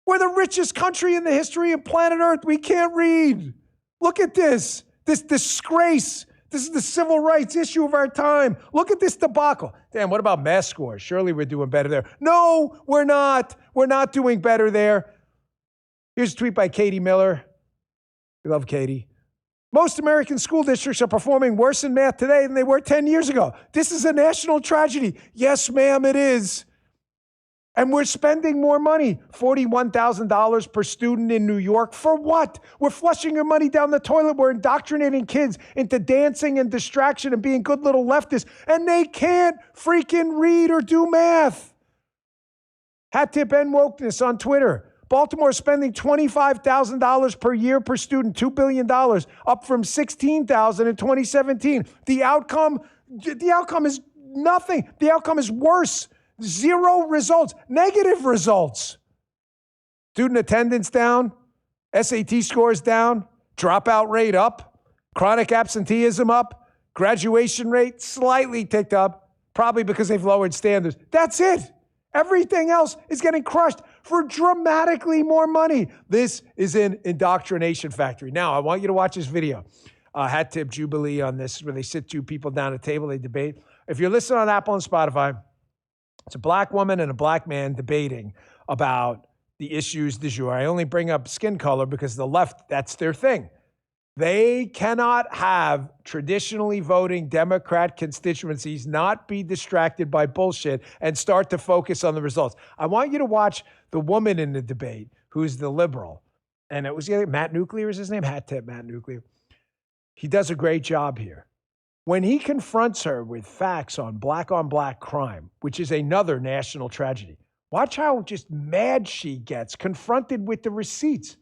We're the richest country in the history of planet Earth. We can't read. Look at this disgrace. This is the civil rights issue of our time. Look at this debacle. Damn, what about math scores? Surely we're doing better there. No, we're not. We're not doing better there. Here's a tweet by Katie Miller. We love Katie. Most American school districts are performing worse in math today than they were 10 years ago. This is a national tragedy. Yes, ma'am, it is. And we're spending more money, $41,000 per student in New York. For what? We're flushing your money down the toilet. We're indoctrinating kids into dancing and distraction and being good little leftists. And they can't freaking read or do math. Hat tip and wokeness on Twitter. Baltimore spending $25,000 per year per student, $2 billion, up from $16,000 in 2017. The outcome is nothing. The outcome is worse. Zero results, negative results. Student attendance down, SAT scores down, dropout rate up, chronic absenteeism up, graduation rate slightly ticked up, probably because they've lowered standards. That's it. Everything else is getting crushed for dramatically more money. This is an indoctrination factory. Now, I want you to watch this video. Hat tip Jubilee on this, where they sit two people down at a table, they debate. If you're listening on Apple and Spotify, it's a black woman and a black man debating about the issues du jour. I only bring up skin color because the left, that's their thing. They cannot have traditionally voting Democrat constituencies not be distracted by bullshit and start to focus on the results. I want you to watch the woman in the debate who's the liberal. And it was Matt Nuclear is his name? Hat tip Matt Nuclear. He does a great job here. When he confronts her with facts on black crime, which is another national tragedy, watch how just mad she gets, confronted with the receipts.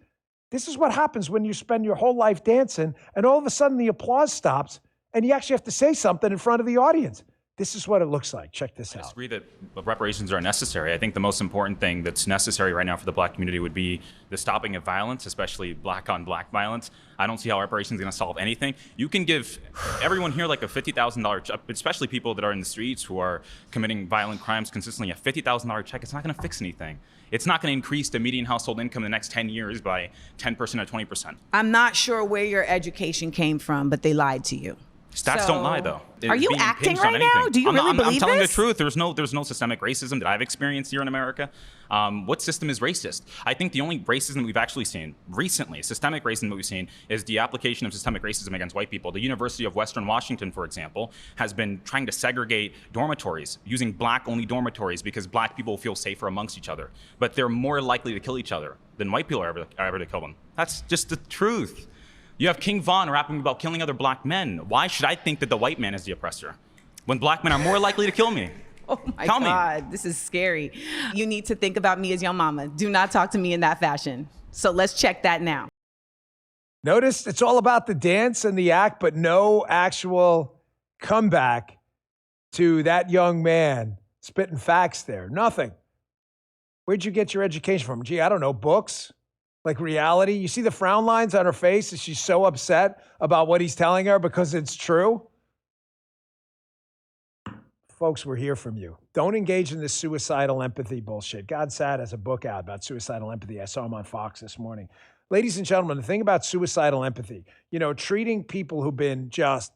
This is what happens when you spend your whole life dancing and all of a sudden the applause stops and you actually have to say something in front of the audience. This is what it looks like. Check this I out. disagree that reparations are necessary. I think the most important thing that's necessary right now for the black community would be the stopping of violence, especially black on black violence. I don't see how reparations is going to solve anything. You can give everyone here like a $50,000, especially people that are in the streets who are committing violent crimes consistently, a $50,000 check. It's not going to fix anything. It's not going to increase the median household income in the next 10 years by 10% or 20%. I'm not sure where your education came from, but they lied to you. Stats don't lie, though. Are you acting right now? Do you really believe I'm telling this? the truth. There's no systemic racism that I've experienced here in America. What system is racist? I think the only racism we've actually seen recently, systemic racism that we've seen, is the application of systemic racism against white people. The University of Western Washington, for example, has been trying to segregate dormitories, using black-only dormitories because black people feel safer amongst each other. But they're more likely to kill each other than white people are ever to kill them. That's just the truth. You have King Von rapping about killing other black men. Why should I think that the white man is the oppressor when black men are more likely to kill me? Oh my Tell God, this is scary. You need to think about me as your mama. Do not talk to me in that fashion. So let's check that now. Notice it's all about the dance and the act, but no actual comeback to that young man spitting facts there. Nothing. Where'd you get your education from? Gee, I don't know, books? Like reality? You see the frown lines on her face? Is she so upset about what he's telling her because it's true? Folks, we're here from you. Don't engage in this suicidal empathy bullshit. God Sad has a book out about suicidal empathy. I saw him on Fox this morning. Ladies and gentlemen, the thing about suicidal empathy, treating people who've been just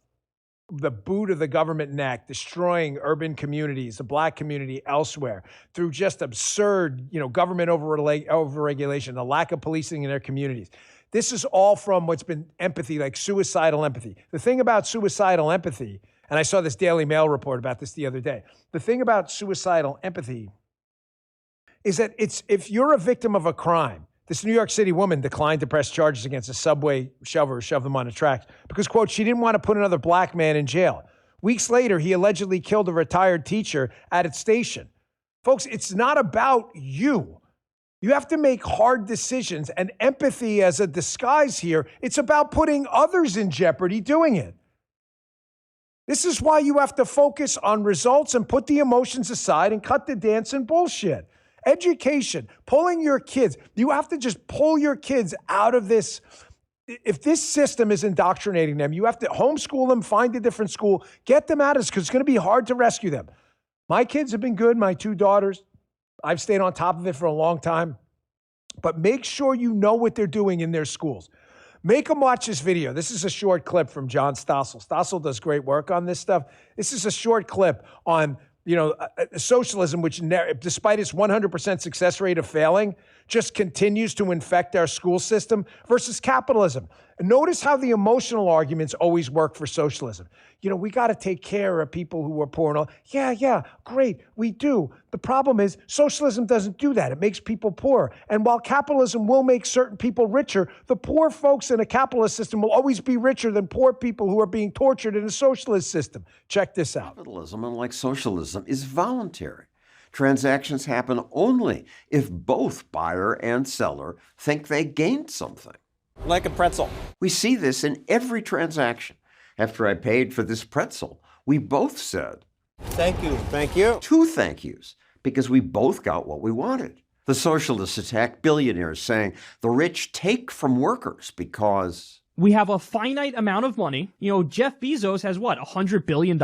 the boot of the government neck, destroying urban communities, the black community elsewhere, through just absurd, government overregulation, the lack of policing in their communities. This is all from what's been empathy, like suicidal empathy. The thing about suicidal empathy, and I saw this Daily Mail report about this the other day, the thing about suicidal empathy is that if you're a victim of a crime, this New York City woman declined to press charges against a subway shover who shoved them on the tracks because, quote, she didn't want to put another black man in jail. Weeks later, he allegedly killed a retired teacher at its station. Folks, it's not about you. You have to make hard decisions, and empathy as a disguise here, it's about putting others in jeopardy doing it. This is why you have to focus on results and put the emotions aside and cut the dance and bullshit. Education, pulling your kids. You have to just pull your kids out of this. If this system is indoctrinating them, you have to homeschool them, find a different school, get them out of this because it's going to be hard to rescue them. My kids have been good, my two daughters. I've stayed on top of it for a long time. But make sure you know what they're doing in their schools. Make them watch this video. This is a short clip from John Stossel. Stossel does great work on this stuff. This is a short clip on socialism, which despite its 100% success rate of failing, just continues to infect our school system versus capitalism. And notice how the emotional arguments always work for socialism. We got to take care of people who are poor and all. Yeah, great, we do. The problem is socialism doesn't do that. It makes people poor. And while capitalism will make certain people richer, the poor folks in a capitalist system will always be richer than poor people who are being tortured in a socialist system. Check this out. Capitalism, unlike socialism, is voluntary. Transactions happen only if both buyer and seller think they gained something. Like a pretzel. We see this in every transaction. After I paid for this pretzel, we both said, "Thank you, thank you." 2 thank yous, because we both got what we wanted. The socialists attack billionaires, saying the rich take from workers because we have a finite amount of money. Jeff Bezos has what, $100 billion?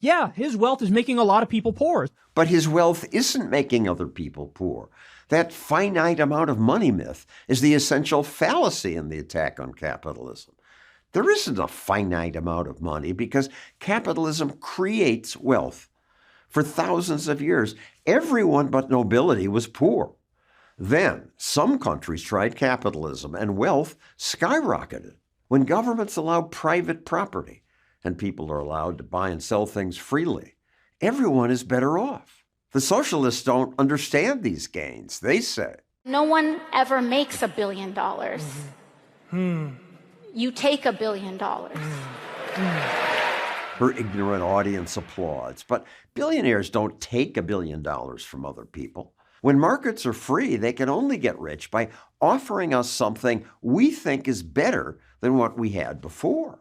Yeah, his wealth is making a lot of people poor. But his wealth isn't making other people poor. That finite amount of money myth is the essential fallacy in the attack on capitalism. There isn't a finite amount of money because capitalism creates wealth. For thousands of years, everyone but nobility was poor. Then, some countries tried capitalism and wealth skyrocketed. When governments allow private property and people are allowed to buy and sell things freely, everyone is better off. The socialists don't understand these gains. They say, no one ever makes $1 billion. You take $1 billion. Her ignorant audience applauds. But billionaires don't take $1 billion from other people. When markets are free, they can only get rich by offering us something we think is better than what we had before.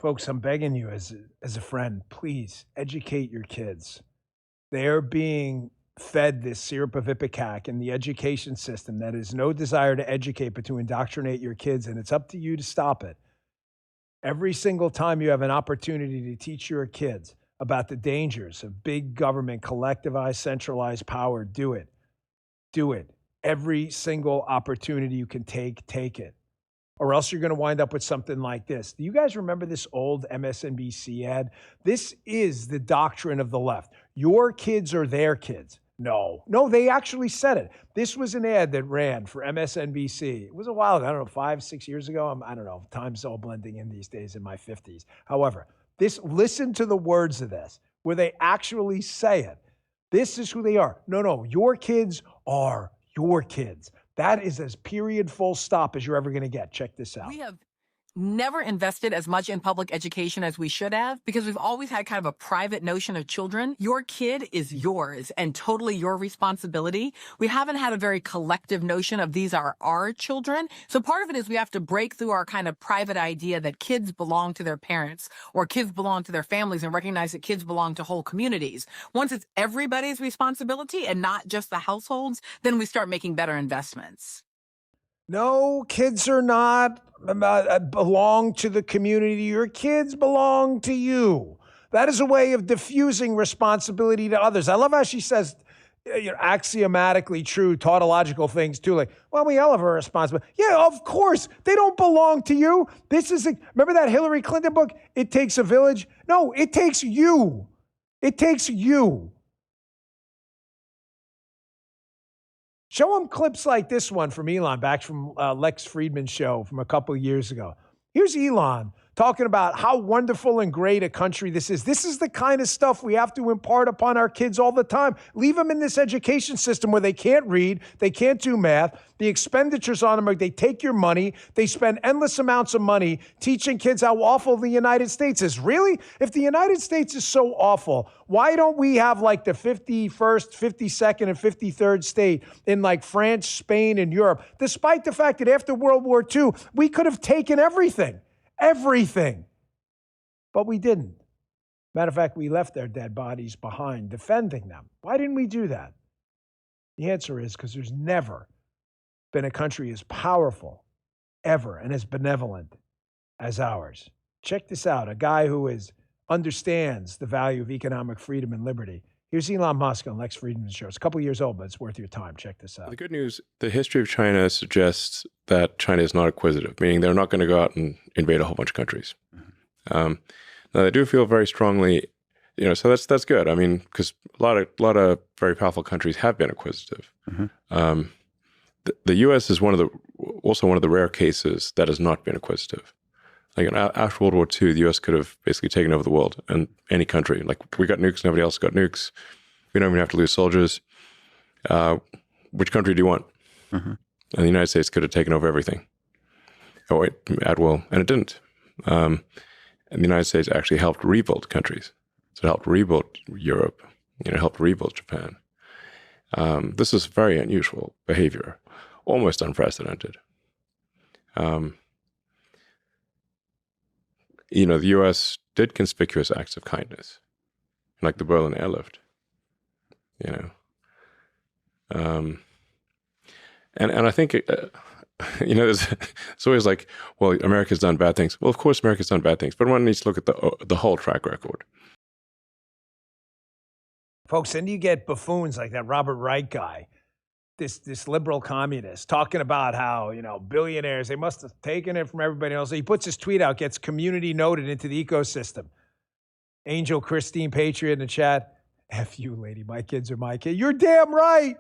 Folks, I'm begging you as a friend, please educate your kids. They're being fed this syrup of ipecac in the education system that is no desire to educate, but to indoctrinate your kids, and it's up to you to stop it. Every single time you have an opportunity to teach your kids about the dangers of big government, collectivized, centralized power, do it. Do it. Every single opportunity you can take it. Or else you're going to wind up with something like this. Do you guys remember this old MSNBC ad? This is the doctrine of the left. Your kids are their kids. No, they actually said it. This was an ad that ran for MSNBC. It was a while ago, I don't know, 5-6 years ago. I don't know. Time's all blending in these days in my 50s. However, listen to the words of this, where they actually say it. This is who they are. No, your kids are your kids. That is as period, full stop as you're ever going to get. Check this out. We have never invested as much in public education as we should have because we've always had kind of a private notion of children. Your kid is yours and totally your responsibility. We haven't had a very collective notion of these are our children. So part of it is we have to break through our kind of private idea that kids belong to their parents or kids belong to their families and recognize that kids belong to whole communities. Once it's everybody's responsibility and not just the households, then we start making better investments. No, kids are not belong to the community. Your kids belong to you. That is a way of diffusing responsibility to others. I love how she says, axiomatically true, tautological things too. Like, well, we all have a responsibility. Yeah, of course. They don't belong to you. Remember that Hillary Clinton book, It Takes a Village? No, it takes you. It takes you. Show them clips like this one from Elon, back from Lex Friedman's show from a couple of years ago. Here's Elon talking about how wonderful and great a country this is. This is the kind of stuff we have to impart upon our kids all the time. Leave them in this education system where they can't read, they can't do math. The expenditures on them are they take your money, they spend endless amounts of money teaching kids how awful the United States is. Really? If the United States is so awful, why don't we have like the 51st, 52nd, and 53rd state in like France, Spain, and Europe, despite the fact that after World War II, we could have taken everything. Everything. But we didn't. Matter of fact, we left their dead bodies behind, defending them. Why didn't we do that? The answer is because there's never been a country as powerful, ever, and as benevolent as ours. Check this out. A guy who understands the value of economic freedom and liberty. Here's Elon Musk on Lex Friedman's show. It's a couple of years old, but it's worth your time. Check this out. The good news, the history of China suggests that China is not acquisitive, meaning they're not going to go out and invade a whole bunch of countries. Now, they do feel very strongly, so that's good. I mean, because a lot of very powerful countries have been acquisitive. The U.S. is also one of the rare cases that has not been acquisitive. Like after World War II, the U.S. could have basically taken over the world and any country. Like we got nukes, nobody else got nukes. We don't even have to lose soldiers. Which country do you want? And the United States could have taken over everything. Oh wait, at will, and it didn't. And the United States actually helped rebuild countries. So it helped rebuild Europe. It helped rebuild Japan. This is very unusual behavior, almost unprecedented. The U.S. did conspicuous acts of kindness, like the Berlin airlift, And I think, it's always like, well, America's done bad things. Well, of course, America's done bad things, but one needs to look at the whole track record. Folks, then you get buffoons like that Robert Wright guy, this liberal communist, talking about how, billionaires, they must have taken it from everybody else. He puts his tweet out, gets community noted into the ecosystem. Angel Christine Patriot in the chat, F you, lady, my kids are my kids. You're damn right.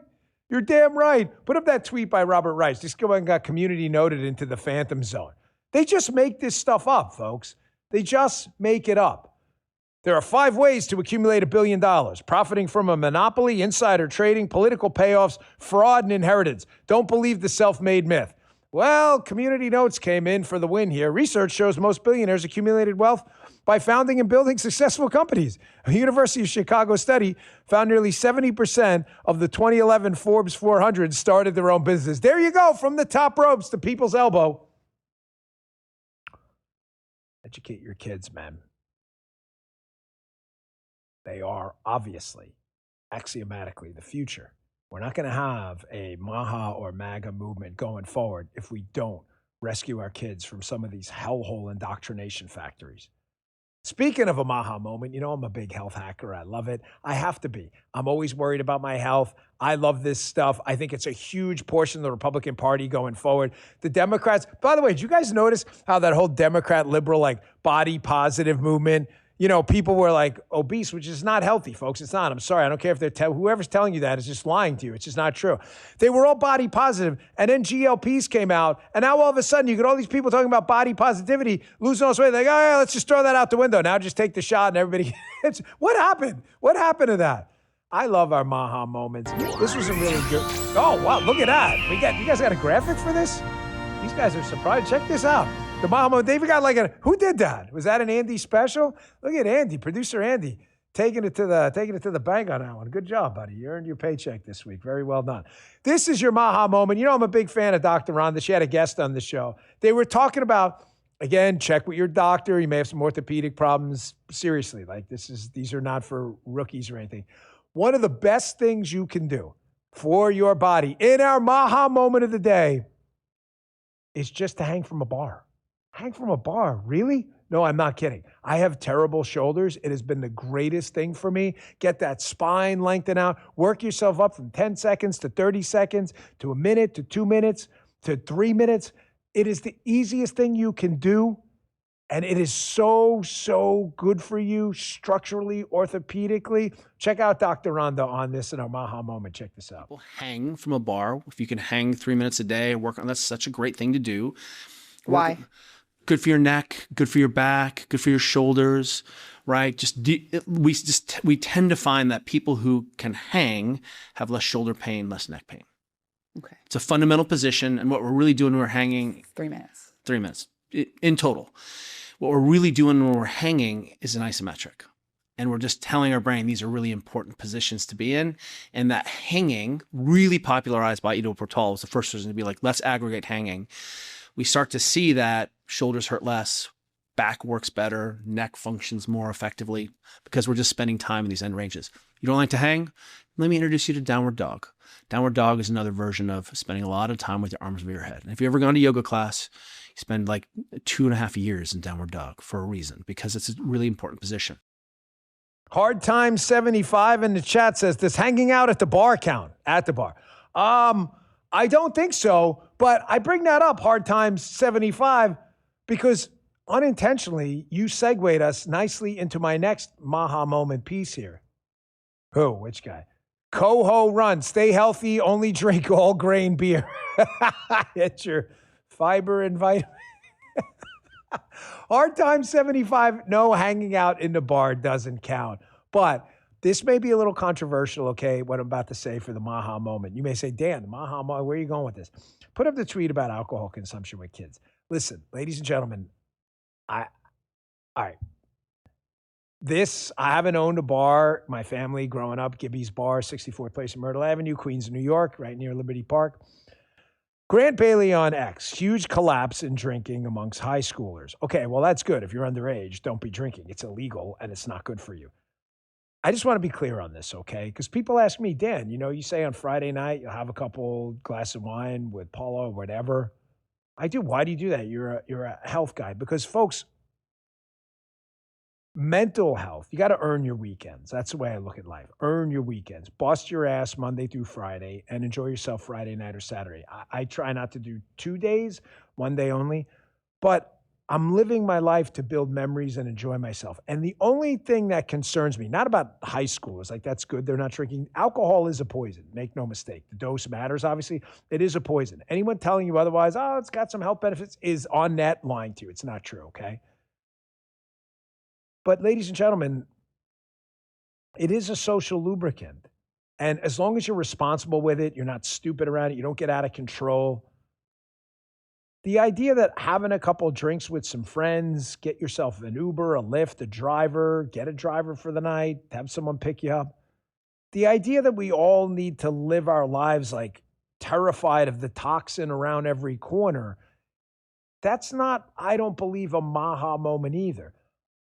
You're damn right. Put up that tweet by Robert Wright. Just go ahead and got community noted into the phantom zone. They just make this stuff up, folks. They just make it up. There are 5 ways to accumulate $1 billion: profiting from a monopoly, insider trading, political payoffs, fraud, and inheritance. Don't believe the self-made myth. Well, Community Notes came in for the win here. Research shows most billionaires accumulated wealth by founding and building successful companies. A University of Chicago study found nearly 70% of the 2011 Forbes 400 started their own business. There you go, from the top ropes to people's elbow. Educate your kids, men. They are obviously, axiomatically, the future. We're not going to have a MAHA or MAGA movement going forward if we don't rescue our kids from some of these hellhole indoctrination factories. Speaking of a MAHA moment, you know, I'm a big health hacker. I love it. I have to be. I'm always worried about my health. I love this stuff. I think it's a huge portion of the Republican Party going forward. The Democrats, by the way, did you guys notice how that whole Democrat liberal, like body positive movement, you know, people were like obese, which is not healthy, folks. It's not. I'm sorry. I don't care if they're whoever's telling you that is just lying to you. It's just not true. They were all body positive, and then GLPs came out, and now all of a sudden you get all these people talking about body positivity, losing all this weight. They're like, oh yeah, let's just throw that out the window. Now just take the shot, and everybody. What happened? What happened to that? I love our MAHA moments. This was a really good. Oh wow, look at that. You guys got a graphic for this? These guys are surprised. Check this out. The Bahama, they even got like who did that? Was that an Andy special? Look at Andy, producer Andy, taking it to the bank on that one. Good job, buddy. You earned your paycheck this week. Very well done. This is your MAHA moment. You know, I'm a big fan of Dr. Rhonda. She had a guest on the show. They were talking about, again, check with your doctor. You may have some orthopedic problems. Seriously, like these are not for rookies or anything. One of the best things you can do for your body in our MAHA moment of the day is just to hang from a bar. Hang from a bar, really? No, I'm not kidding. I have terrible shoulders. It has been the greatest thing for me. Get that spine lengthened out. Work yourself up from 10 seconds to 30 seconds to a minute to 2 minutes to 3 minutes. It is the easiest thing you can do. And it is so, so good for you structurally, orthopedically. Check out Dr. Rhonda on this in our MAHA moment. Check this out. Hang from a bar. If you can hang 3 minutes a day, work on that's such a great thing to do. Why? Good for your neck, good for your back, good for your shoulders, right? We tend to find that people who can hang have less shoulder pain, less neck pain. Okay. It's a fundamental position, and what we're really doing when we're hanging 3 minutes. 3 minutes in total. What we're really doing when we're hanging is an isometric. And we're just telling our brain these are really important positions to be in. And that hanging, really popularized by Ido Portal, was the first person to be like, let's aggregate hanging. We start to see that shoulders hurt less, back works better, neck functions more effectively because we're just spending time in these end ranges. You don't like to hang? Let me introduce you to downward dog. Downward dog is another version of spending a lot of time with your arms over your head. And if you've ever gone to yoga class, you spend like 2.5 years in downward dog for a reason, because it's a really important position. Hard Time 75 in the chat says, does hanging out at the bar count? At the bar. I don't think so, but I bring that up, Hard Time 75, because unintentionally, you segued us nicely into my next MAHA moment piece here. Who? Which guy? Coho Run. Stay healthy. Only drink all grain beer. It's your fiber and vitamin. Hard Time 75. No, hanging out in the bar doesn't count. But this may be a little controversial, okay, what I'm about to say for the MAHA moment. You may say, Dan, the MAHA moment, where are you going with this? Put up the tweet about alcohol consumption with kids. Listen, ladies and gentlemen, all right. I haven't owned a bar. My family growing up, Gibby's Bar, 64th Place in Myrtle Avenue, Queens, New York, right near Liberty Park. Grant Bailey on X, huge collapse in drinking amongst high schoolers. Okay, well, that's good. If you're underage, don't be drinking. It's illegal and it's not good for you. I just want to be clear on this, okay? Because people ask me, Dan, you say on Friday night you'll have a couple glasses of wine with Paula or whatever. I do. Why do you do that? You're a health guy. Because, folks, mental health, you got to earn your weekends. That's the way I look at life. Earn your weekends. Bust your ass Monday through Friday and enjoy yourself Friday night or Saturday. I try not to do 2 days, 1 day only. But I'm living my life to build memories and enjoy myself. And the only thing that concerns me, not about high schoolers, like that's good, they're not drinking. Alcohol is a poison, make no mistake. The dose matters, obviously. It is a poison. Anyone telling you otherwise, oh, it's got some health benefits, is on net lying to you. It's not true, okay? But ladies and gentlemen, it is a social lubricant. And as long as you're responsible with it, you're not stupid around it, you don't get out of control. The idea that having a couple of drinks with some friends, get yourself an Uber, a Lyft, a driver, get a driver for the night, have someone pick you up. The idea that we all need to live our lives like terrified of the toxin around every corner, that's not, I don't believe, a Maha moment either.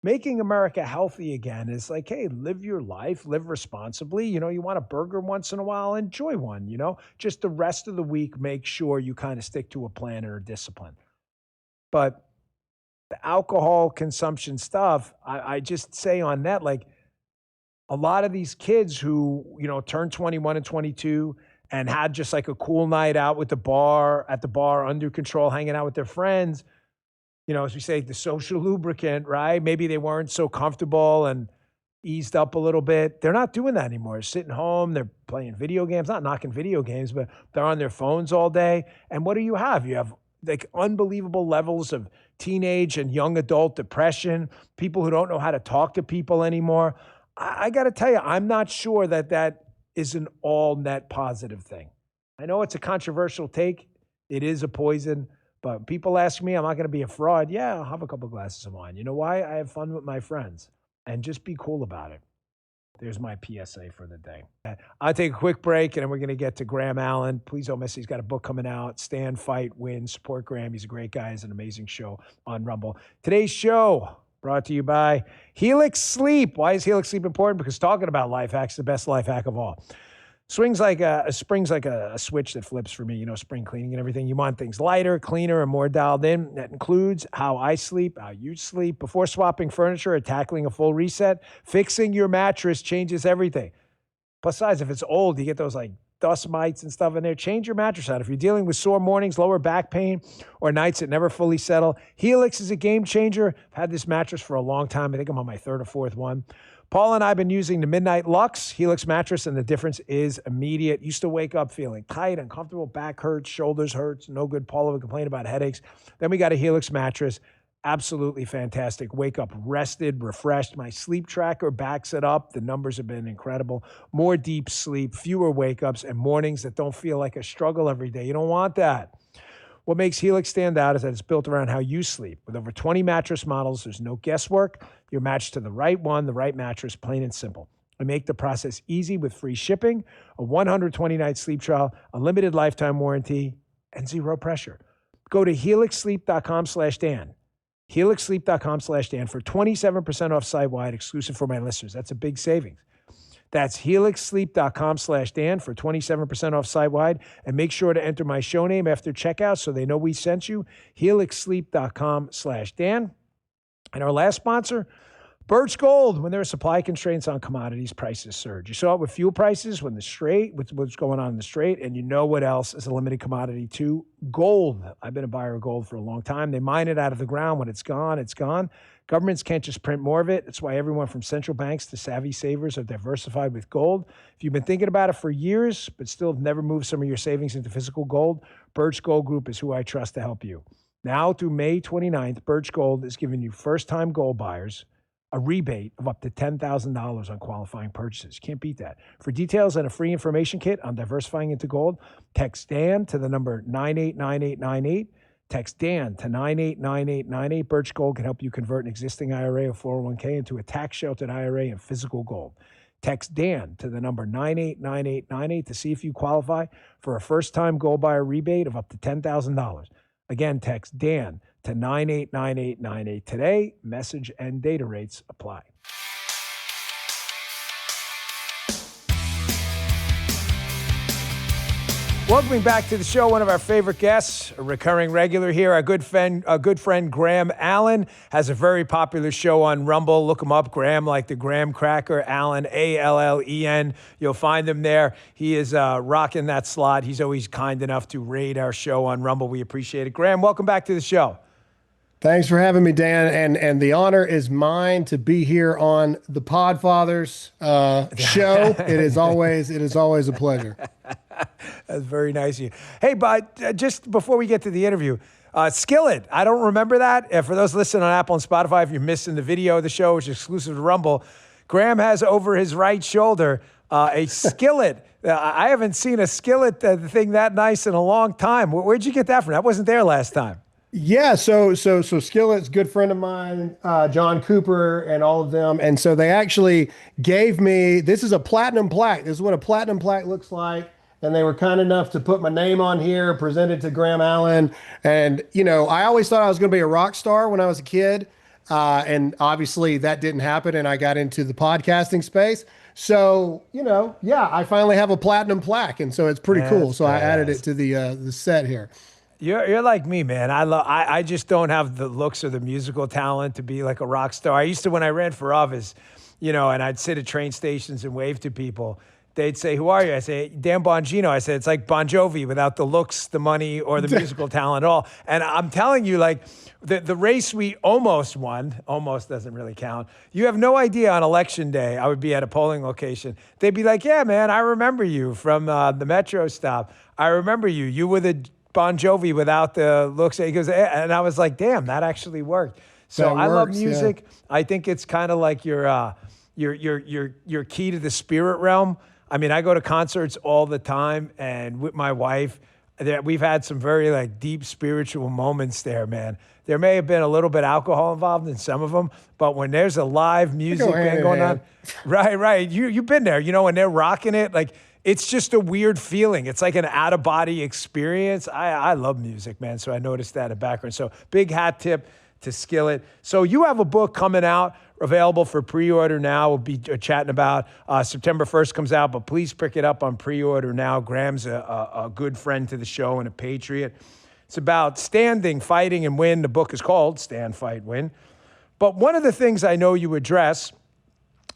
Making America healthy again is like, hey, live your life, live responsibly. You want a burger once in a while, enjoy one, Just the rest of the week, make sure you kind of stick to a plan or a discipline. But the alcohol consumption stuff, I just say on that, like, a lot of these kids who, turned 21 and 22 and had just like a cool night out at the bar, under control, hanging out with their friends, as we say, the social lubricant, right? Maybe they weren't so comfortable and eased up a little bit. They're not doing that anymore. They're sitting home, they're playing video games, not knocking video games, but they're on their phones all day. And what do you have? You have like unbelievable levels of teenage and young adult depression, people who don't know how to talk to people anymore. I got to tell you, I'm not sure that is an all net positive thing. I know it's a controversial take. It is a poison, but people ask me, am I going to be a fraud? Yeah, I'll have a couple glasses of wine. You know why? I have fun with my friends, and just be cool about it. There's my PSA for the day. I'll take a quick break, and then we're going to get to Graham Allen. Please don't miss it. He's got a book coming out, Stand, Fight, Win. Support Graham. He's a great guy. He's an amazing show on Rumble. Today's show brought to you by Helix Sleep. Why is Helix Sleep important? Because talking about life hacks is the best life hack of all. Spring's like a switch that flips for me, spring cleaning and everything. You want things lighter, cleaner, and more dialed in. That includes how I sleep, how you sleep. Before swapping furniture or tackling a full reset, fixing your mattress changes everything. Besides, if it's old, you get those like dust mites and stuff in there. Change your mattress out. If you're dealing with sore mornings, lower back pain, or nights that never fully settle, Helix is a game changer. I've had this mattress for a long time. I think I'm on my third or fourth one. Paul and I have been using the Midnight Lux Helix mattress, and the difference is immediate. Used to wake up feeling tight, uncomfortable, back hurts, shoulders hurts, no good. Paula would complain about headaches. Then we got a Helix mattress. Absolutely fantastic. Wake up rested, refreshed. My sleep tracker backs it up. The numbers have been incredible. More deep sleep, fewer wake-ups, and mornings that don't feel like a struggle every day. You don't want that. What makes Helix stand out is that it's built around how you sleep. With over 20 mattress models, there's no guesswork. You're matched to the right one, the right mattress, plain and simple. We make the process easy with free shipping, a 120-night sleep trial, a limited lifetime warranty, and zero pressure. Go to helixsleep.com/Dan. helixsleep.com/Dan for 27% off site-wide, exclusive for my listeners. That's a big savings. That's helixsleep.com/Dan for 27% off site-wide. And make sure to enter my show name after checkout so they know we sent you. helixsleep.com/Dan. And our last sponsor, Birch Gold. When there are supply constraints on commodities, prices surge. You saw it with fuel prices, with what's going on in the Strait, and you know what else is a limited commodity too? Gold. I've been a buyer of gold for a long time. They mine it out of the ground. When it's gone, it's gone. Governments can't just print more of it. That's why everyone from central banks to savvy savers are diversified with gold. If you've been thinking about it for years, but still have never moved some of your savings into physical gold, Birch Gold Group is who I trust to help you. Now through May 29th, Birch Gold is giving you first-time gold buyers a rebate of up to $10,000 on qualifying purchases. Can't beat that. For details and a free information kit on diversifying into gold, text Dan to the number 989898. Text Dan to 989898. Birch Gold can help you convert an existing IRA or 401k into a tax-sheltered IRA in physical gold. Text Dan to the number 989898 to see if you qualify for a first-time gold buyer rebate of up to $10,000. Again, text Dan to 989898 today. Message and data rates apply. Welcoming back to the show, one of our favorite guests, a recurring regular here, our good friend Graham Allen has a very popular show on Rumble. Look him up, Graham, like the graham cracker, Allen, Allen. You'll find him there. He is rocking that slot. He's always kind enough to raid our show on Rumble. We appreciate it. Graham, welcome back to the show. Thanks for having me, Dan, and the honor is mine to be here on the Podfathers show. It is always a pleasure. That's very nice of you. Hey, but just before we get to the interview, Skillet, I don't remember that. For those listening on Apple and Spotify, if you're missing the video of the show, which is exclusive to Rumble, Graham has over his right shoulder a skillet. I haven't seen a skillet thing that nice in a long time. Where'd you get that from? That wasn't there last time. Yeah, so Skillet's a good friend of mine, John Cooper, and all of them, and so they actually gave me. This is a platinum plaque. This is what a platinum plaque looks like, and they were kind enough to put my name on here, present it to Graham Allen. And, you know, I always thought I was going to be a rock star when I was a kid. And obviously that didn't happen, and I got into the podcasting space. So, you know, yeah, I finally have a platinum plaque, and so it's pretty cool. So I added it to the set here. You're like me, man. I just don't have the looks or the musical talent to be like a rock star. I used to, when I ran for office, you know, and I'd sit at train stations and wave to people. They'd say, "Who are you?" I say, "Dan Bongino." I said, "It's like Bon Jovi without the looks, the money, or the musical talent at all." And I'm telling you, like, the race we almost won, almost doesn't really count. You have no idea on election day, I would be at a polling location. They'd be like, "Yeah, man, I remember you from the metro stop. I remember you. You were the Bon Jovi without the looks." He goes, and I was like, damn, that actually worked. So I love music. Yeah. I think it's kind of like your key to the spirit realm. I mean, I go to concerts all the time, and with my wife, we've had some very like deep spiritual moments there, man. There may have been a little bit of alcohol involved in some of them, but when there's a live music band going on, right. You've been there, you know, when they're rocking it, like it's just a weird feeling. It's like an out of body experience. I love music, man. So I noticed that in the background. So big hat tip to Skillet. So you have a book coming out, available for pre-order now. We'll be chatting about September 1st comes out, but please pick it up on pre-order now. Graham's a good friend to the show and a patriot. It's about standing, fighting, and win. The book is called Stand, Fight, Win. But one of the things I know you address,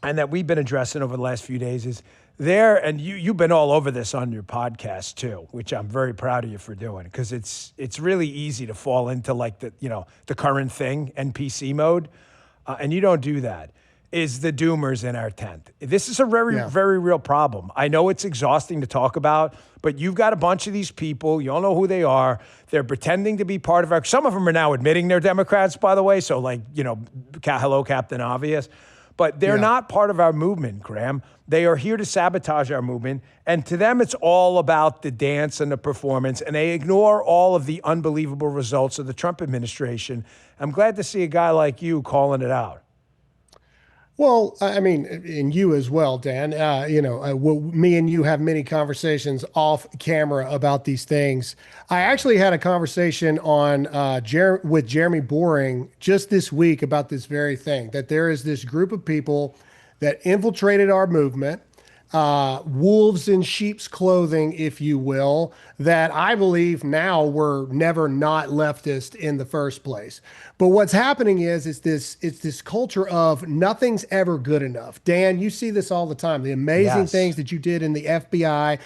and that we've been addressing over the last few days, is there, and you've been all over this on your podcast too, which I'm very proud of you for doing, because it's really easy to fall into like the current thing, NPC mode, and you don't do that. Is the doomers in our tent. This is a very real problem. I know it's exhausting to talk about, but you've got a bunch of these people. You all know who they are. They're pretending to be part of our. Some of them are now admitting they're Democrats, by the way. So like, you know, hello, Captain Obvious. But they're not part of our movement, Graham. They are here to sabotage our movement. And to them, it's all about the dance and the performance. And they ignore all of the unbelievable results of the Trump administration. I'm glad to see a guy like you calling it out. Well, I mean, and you as well, Dan. Me and you have many conversations off camera about these things. I actually had a conversation on with Jeremy Boring just this week about this very thing, that there is this group of people that infiltrated our movement, wolves in sheep's clothing, if you will, that I believe now were never not leftist in the first place. But what's happening is this culture of nothing's ever good enough. Dan, you see this all the time. The amazing things that you did in the FBI,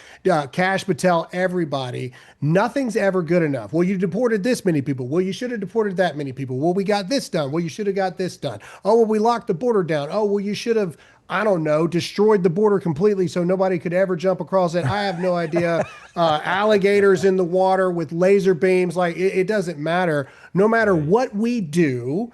Kash Patel, everybody, nothing's ever good enough. Well, you deported this many people. Well, you should have deported that many people. Well, we got this done. Well, you should have got this done. Oh, well, we locked the border down. Oh, well, you should have, I don't know, destroyed the border completely so nobody could ever jump across it. I have no idea. Alligators in the water with laser beams. Like, it doesn't matter. No matter what we do,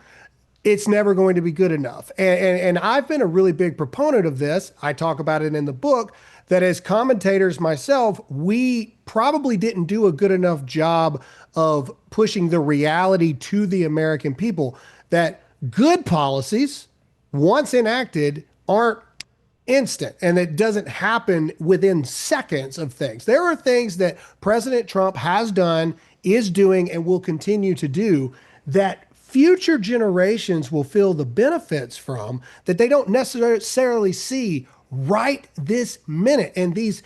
it's never going to be good enough. And I've been a really big proponent of this. I talk about it in the book, that as commentators myself, we probably didn't do a good enough job of pushing the reality to the American people that good policies, once enacted, aren't instant, and it doesn't happen within seconds of things. There are things that President Trump has done, is doing, and will continue to do that future generations will feel the benefits from, that they don't necessarily see right this minute. And these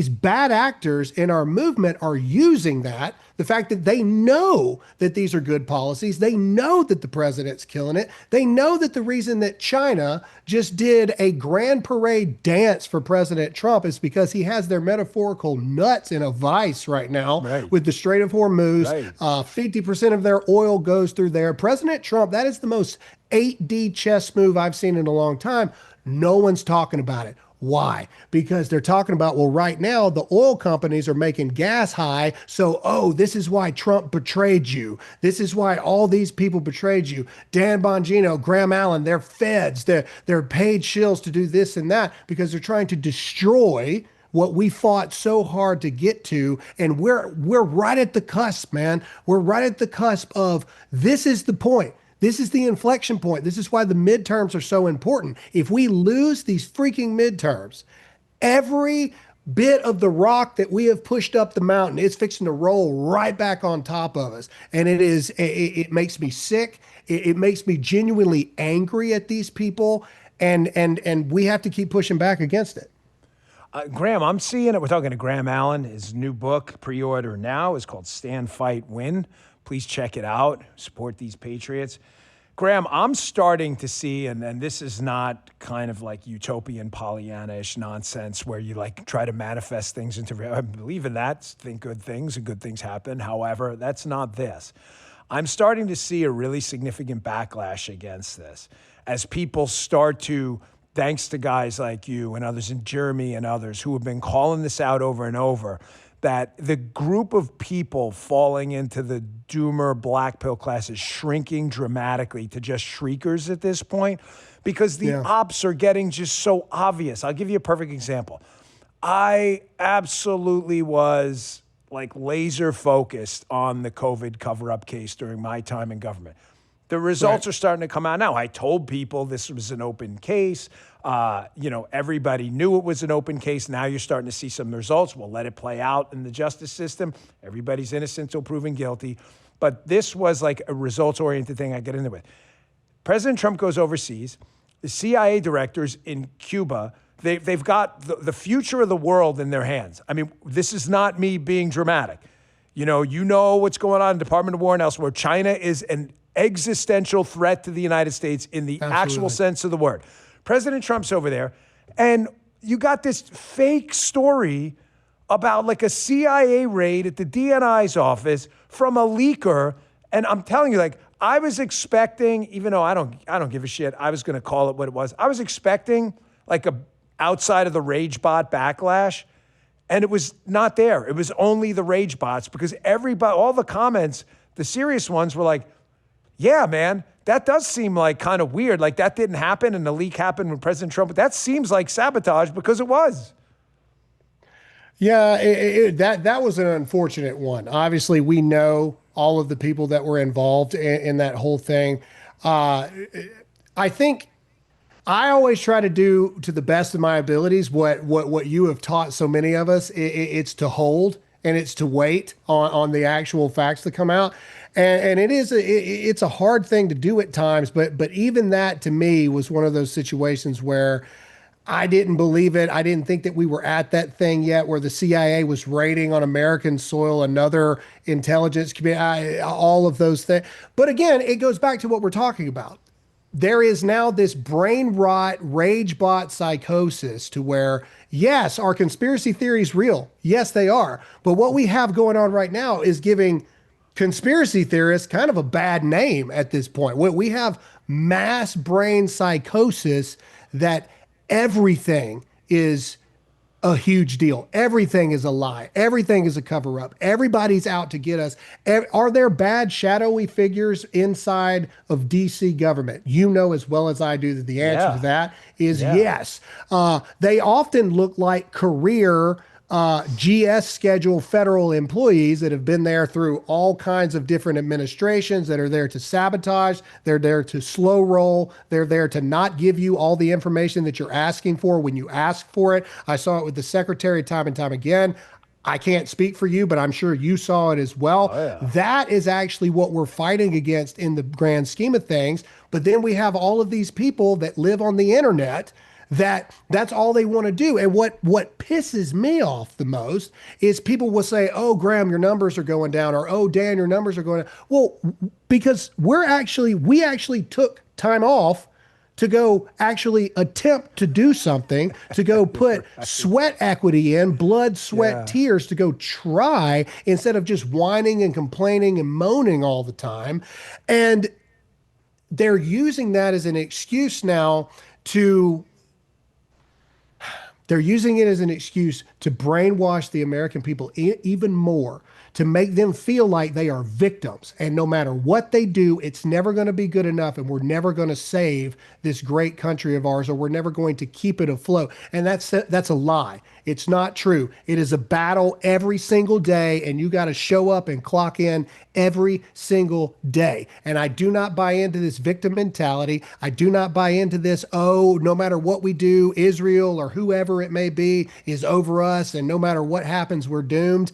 bad actors in our movement are using that, the fact that they know that these are good policies. They know that the president's killing it. They know that the reason that China just did a grand parade dance for President Trump is because he has their metaphorical nuts in a vice right now with the Strait of Hormuz. 50% of their oil goes through there. President Trump, that is the most 8D chess move I've seen in a long time. No one's talking about it. Why? Because they're talking about, well, right now the oil companies are making gas high. So, this is why Trump betrayed you. This is why all these people betrayed you. Dan Bongino, Graham Allen, they're feds. They're paid shills to do this and that because they're trying to destroy what we fought so hard to get to. And we're right at the cusp, man. We're right at the cusp of, this is the point. This is the inflection point. This is why the midterms are so important. If we lose these freaking midterms, every bit of the rock that we have pushed up the mountain, it's fixing to roll right back on top of us. And it makes me sick. It makes me genuinely angry at these people. And we have to keep pushing back against it. Graham, I'm seeing it. We're talking to Graham Allen. His new book, pre-order now, is called Stand, Fight, Win. Please check it out. Support these patriots. Graham, I'm starting to see, and this is not kind of like utopian Pollyanna-ish nonsense where you like try to manifest things into, I believe in that, think good things and good things happen. However, that's not this. I'm starting to see a really significant backlash against this as people start to, thanks to guys like you and others, and Jeremy and others who have been calling this out over and over, that the group of people falling into the doomer black pill class is shrinking dramatically to just shriekers at this point because the ops are getting just so obvious. I'll give you a perfect example. I absolutely was like laser focused on the COVID cover-up case during my time in government. The results are starting to come out now. I told people this was an open case. Everybody knew it was an open case. Now you're starting to see some results. We'll let it play out in the justice system. Everybody's innocent until proven guilty. But this was like a results-oriented thing I get into with. President Trump goes overseas. The CIA directors in Cuba, they've got the future of the world in their hands. I mean, this is not me being dramatic. You know what's going on in the Department of War and elsewhere. China is an existential threat to the United States in the actual sense of the word. President Trump's over there, and you got this fake story about like a CIA raid at the DNI's office from a leaker, and I'm telling you, like, I was expecting, even though I don't give a shit, I was going to call it what it was. I was expecting like a outside of the rage bot backlash, and it was not there. It was only the rage bots because everybody, all the comments, the serious ones were like, yeah, man, that does seem like kind of weird. Like that didn't happen and the leak happened when President Trump, but that seems like sabotage because it was. Yeah, that was an unfortunate one. Obviously, we know all of the people that were involved in that whole thing. I think I always try to do to the best of my abilities what you have taught so many of us. It's to hold and it's to wait on the actual facts to come out. And it's a hard thing to do at times, but even that to me was one of those situations where I didn't believe it. I didn't think that we were at that thing yet where the CIA was raiding on American soil, another intelligence community, all of those things. But again, it goes back to what we're talking about. There is now this brain rot, rage bot psychosis to where, yes, our conspiracy theory is real. Yes, they are. But what we have going on right now is giving conspiracy theorists kind of a bad name at this point. We have mass brain psychosis that everything is a huge deal. Everything is a lie. Everything is a cover up. Everybody's out to get us. Are there bad shadowy figures inside of DC government? You know as well as I do that the answer to that is yes. They often look like career GS schedule federal employees that have been there through all kinds of different administrations that are there to sabotage. They're there to slow roll. They're there to not give you all the information that you're asking for when you ask for it. I saw it with the secretary time and time again. I can't speak for you, but I'm sure you saw it as well. That is actually what we're fighting against in the grand scheme of things. But then we have all of these people that live on the internet that's all they want to do. And what pisses me off the most is people will say, oh, Graham, your numbers are going down, or, oh, Dan, your numbers are going down. Well, because we actually took time off to go actually attempt to do something, to go put sweat equity in, blood, sweat, tears, to go try instead of just whining and complaining and moaning all the time. And they're using that as an excuse now to brainwash the American people even more, to make them feel like they are victims. And no matter what they do, it's never going to be good enough. And we're never going to save this great country of ours, or we're never going to keep it afloat. And that's a lie. It's not true. It is a battle every single day, and you got to show up and clock in every single day. And I do not buy into this victim mentality. I do not buy into this, oh, no matter what we do, Israel or whoever it may be is over us, and no matter what happens, we're doomed.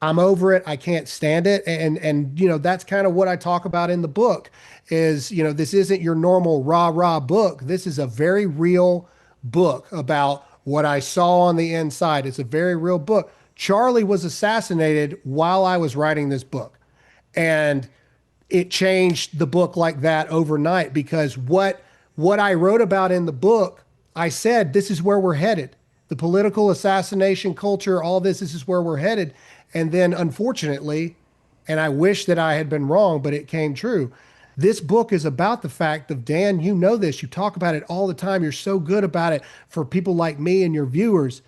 I'm over it. I can't stand it. And you know, that's kind of what I talk about in the book is, you know, this isn't your normal rah-rah book. This is a very real book about what I saw on the inside. It's a very real book. Charlie was assassinated while I was writing this book. And it changed the book like that overnight, because what I wrote about in the book, I said, this is where we're headed. The political assassination culture, all this is where we're headed. And then unfortunately, and I wish that I had been wrong, but it came true. This book is about the fact of, Dan, you know this, you talk about it all the time. You're so good about it for people like me and your viewers.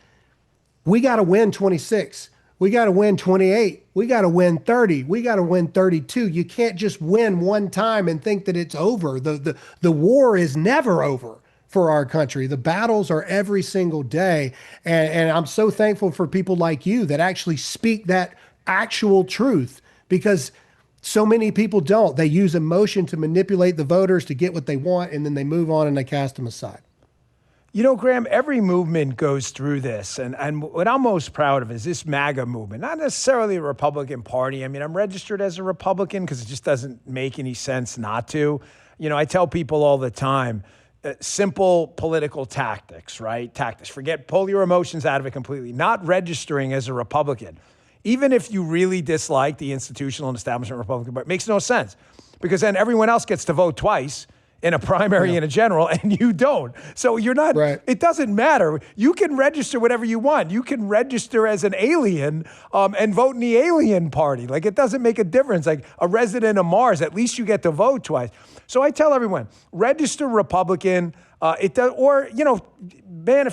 We got to win 26. We got to win 28. We got to win 30. We got to win 32. You can't just win one time and think that it's over. The war is never over for our country. The battles are every single day. And I'm so thankful for people like you that actually speak that actual truth, because so many people don't. They use emotion to manipulate the voters to get what they want, and then they move on and they cast them aside. You know, Graham, every movement goes through this. And what I'm most proud of is this MAGA movement, not necessarily a Republican Party. I mean, I'm registered as a Republican because it just doesn't make any sense not to. You know, I tell people all the time, simple political tactics, right? Tactics. Pull your emotions out of it completely. Not registering as a Republican, even if you really dislike the institutional and establishment Republican Party, makes no sense, because then everyone else gets to vote twice in a primary and a general, and you don't. So you're not, It doesn't matter. You can register whatever you want. You can register as an alien and vote in the alien party. Like, it doesn't make a difference. Like a resident of Mars, at least you get to vote twice. So I tell everyone, register Republican. It does, or, you know, man,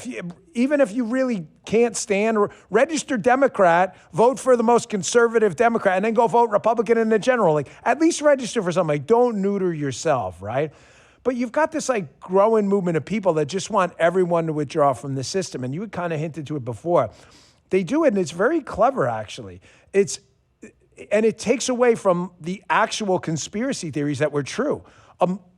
even if you really can't stand, register Democrat, vote for the most conservative Democrat, and then go vote Republican in the general. Like, at least register for something. Like, don't neuter yourself, right? But you've got this like growing movement of people that just want everyone to withdraw from the system. And you had kind of hinted to it before. They do it, and it's very clever, actually. And it takes away from the actual conspiracy theories that were true.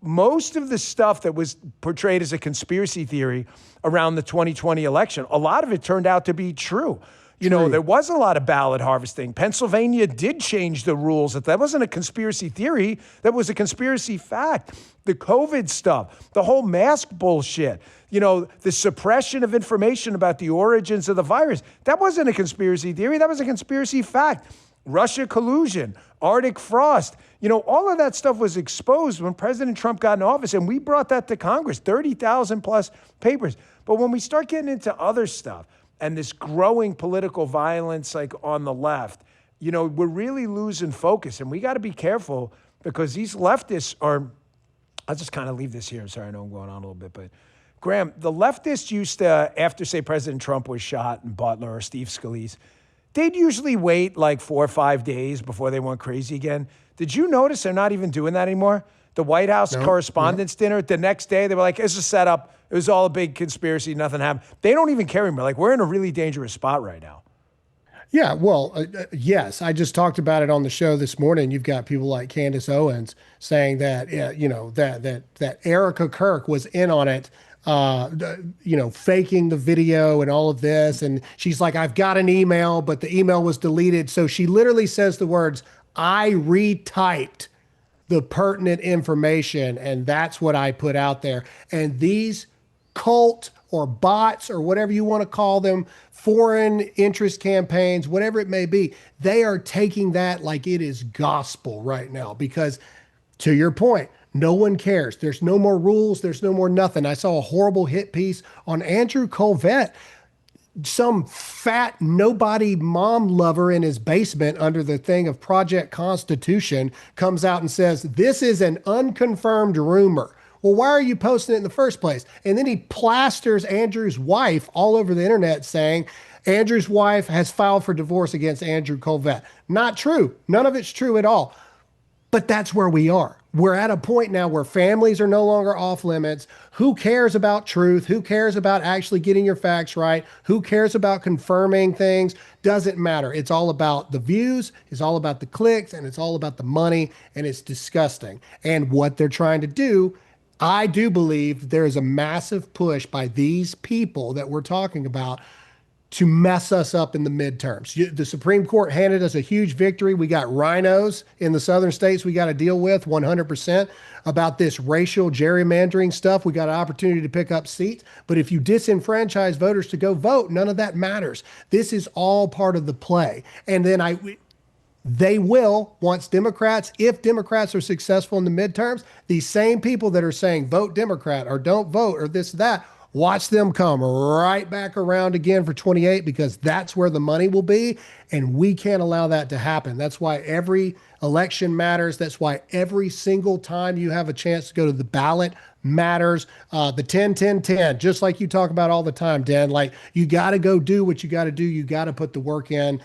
Most of the stuff that was portrayed as a conspiracy theory around the 2020 election, a lot of it turned out to be true. You know, there was a lot of ballot harvesting. Pennsylvania did change the rules. That wasn't a conspiracy theory. That was a conspiracy fact. The COVID stuff, the whole mask bullshit, you know, the suppression of information about the origins of the virus, that wasn't a conspiracy theory. That was a conspiracy fact. Russia collusion, Arctic frost, you know, all of that stuff was exposed when President Trump got in office, and we brought that to Congress, 30,000 plus papers. But when we start getting into other stuff and this growing political violence, like on the left, you know, we're really losing focus, and we got to be careful, because these leftists are, I'll just kind of leave this here. I'm sorry, I know I'm going on a little bit, but Graham, the leftists used to, after, say, President Trump was shot and Butler or Steve Scalise, they'd usually wait like 4 or 5 days before they went crazy again. Did you notice they're not even doing that anymore? The White House Correspondents' Dinner, the next day, they were like, it's a setup. It was all a big conspiracy. Nothing happened. They don't even care anymore. Like, we're in a really dangerous spot right now. Yeah, well, yes. I just talked about it on the show this morning. You've got people like Candace Owens saying that, you know, that Erica Kirk was in on it, you know, faking the video and all of this. And she's like, I've got an email, but the email was deleted. So she literally says the words, I retyped the pertinent information, and that's what I put out there. And these cult or bots or whatever you want to call them, foreign interest campaigns, whatever it may be, they are taking that like it is gospel right now, because to your point, no one cares. There's no more rules. There's no more nothing. I saw a horrible hit piece on Andrew Colvette, some fat nobody mom lover in his basement under the thing of Project Constitution comes out and says, this is an unconfirmed rumor. Well, why are you posting it in the first place? And then he plasters Andrew's wife all over the internet saying, Andrew's wife has filed for divorce against Andrew Colvett. Not true. None of it's true at all. But that's where we are. We're at a point now where families are no longer off limits. Who cares about truth? Who cares about actually getting your facts right? Who cares about confirming things? Doesn't matter. It's all about the views. It's all about the clicks, and it's all about the money, and it's disgusting. And what they're trying to do, I do believe there is a massive push by these people that we're talking about to mess us up in the midterms. The Supreme Court handed us a huge victory. We got rhinos in the southern states we got to deal with 100% about this racial gerrymandering stuff. We got an opportunity to pick up seats. But if you disenfranchise voters to go vote, none of that matters. This is all part of the play. And then they will, once Democrats, if Democrats are successful in the midterms, these same people that are saying vote Democrat or don't vote or this, that, watch them come right back around again for 28, because that's where the money will be. And we can't allow that to happen. That's why every election matters. That's why every single time you have a chance to go to the ballot matters. The 10-10-10, just like you talk about all the time, Dan, like you got to go do what you got to do. You got to put the work in.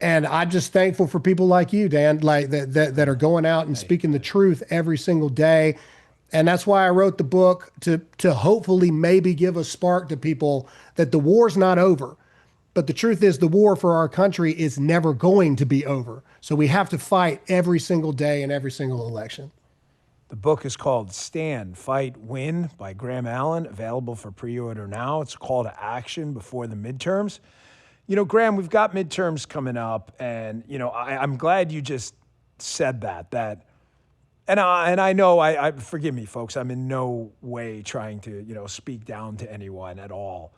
And I'm just thankful for people like you, Dan, like that are going out and speaking the truth every single day. And that's why I wrote the book, to hopefully maybe give a spark to people that the war's not over. But the truth is the war for our country is never going to be over. So we have to fight every single day in every single election. The book is called Stand, Fight, Win by Graham Allen, available for pre-order now. It's a call to action before the midterms. You know, Graham, we've got midterms coming up, and, you know, I'm glad you just said that. And I know, I forgive me, folks, I'm in no way trying to, you know, speak down to anyone at all.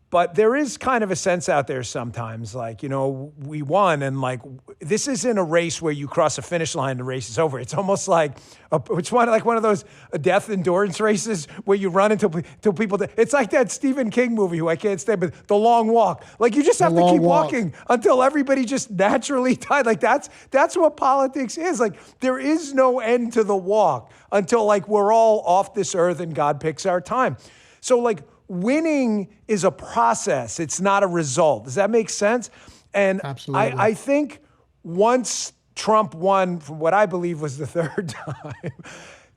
But there is kind of a sense out there sometimes, like, you know, we won, and like, this isn't a race where you cross a finish line and the race is over. It's almost like one of those death endurance races where you run until people. It's like that Stephen King movie, who I can't stand, but The Long Walk. Like, you just have to keep walking until everybody just naturally died. Like, that's what politics is. Like, there is no end to the walk until, like, we're all off this earth and God picks our time. So, like, winning is a process. It's not a result. Does that make sense? And absolutely. I think once Trump won for what I believe was the third time,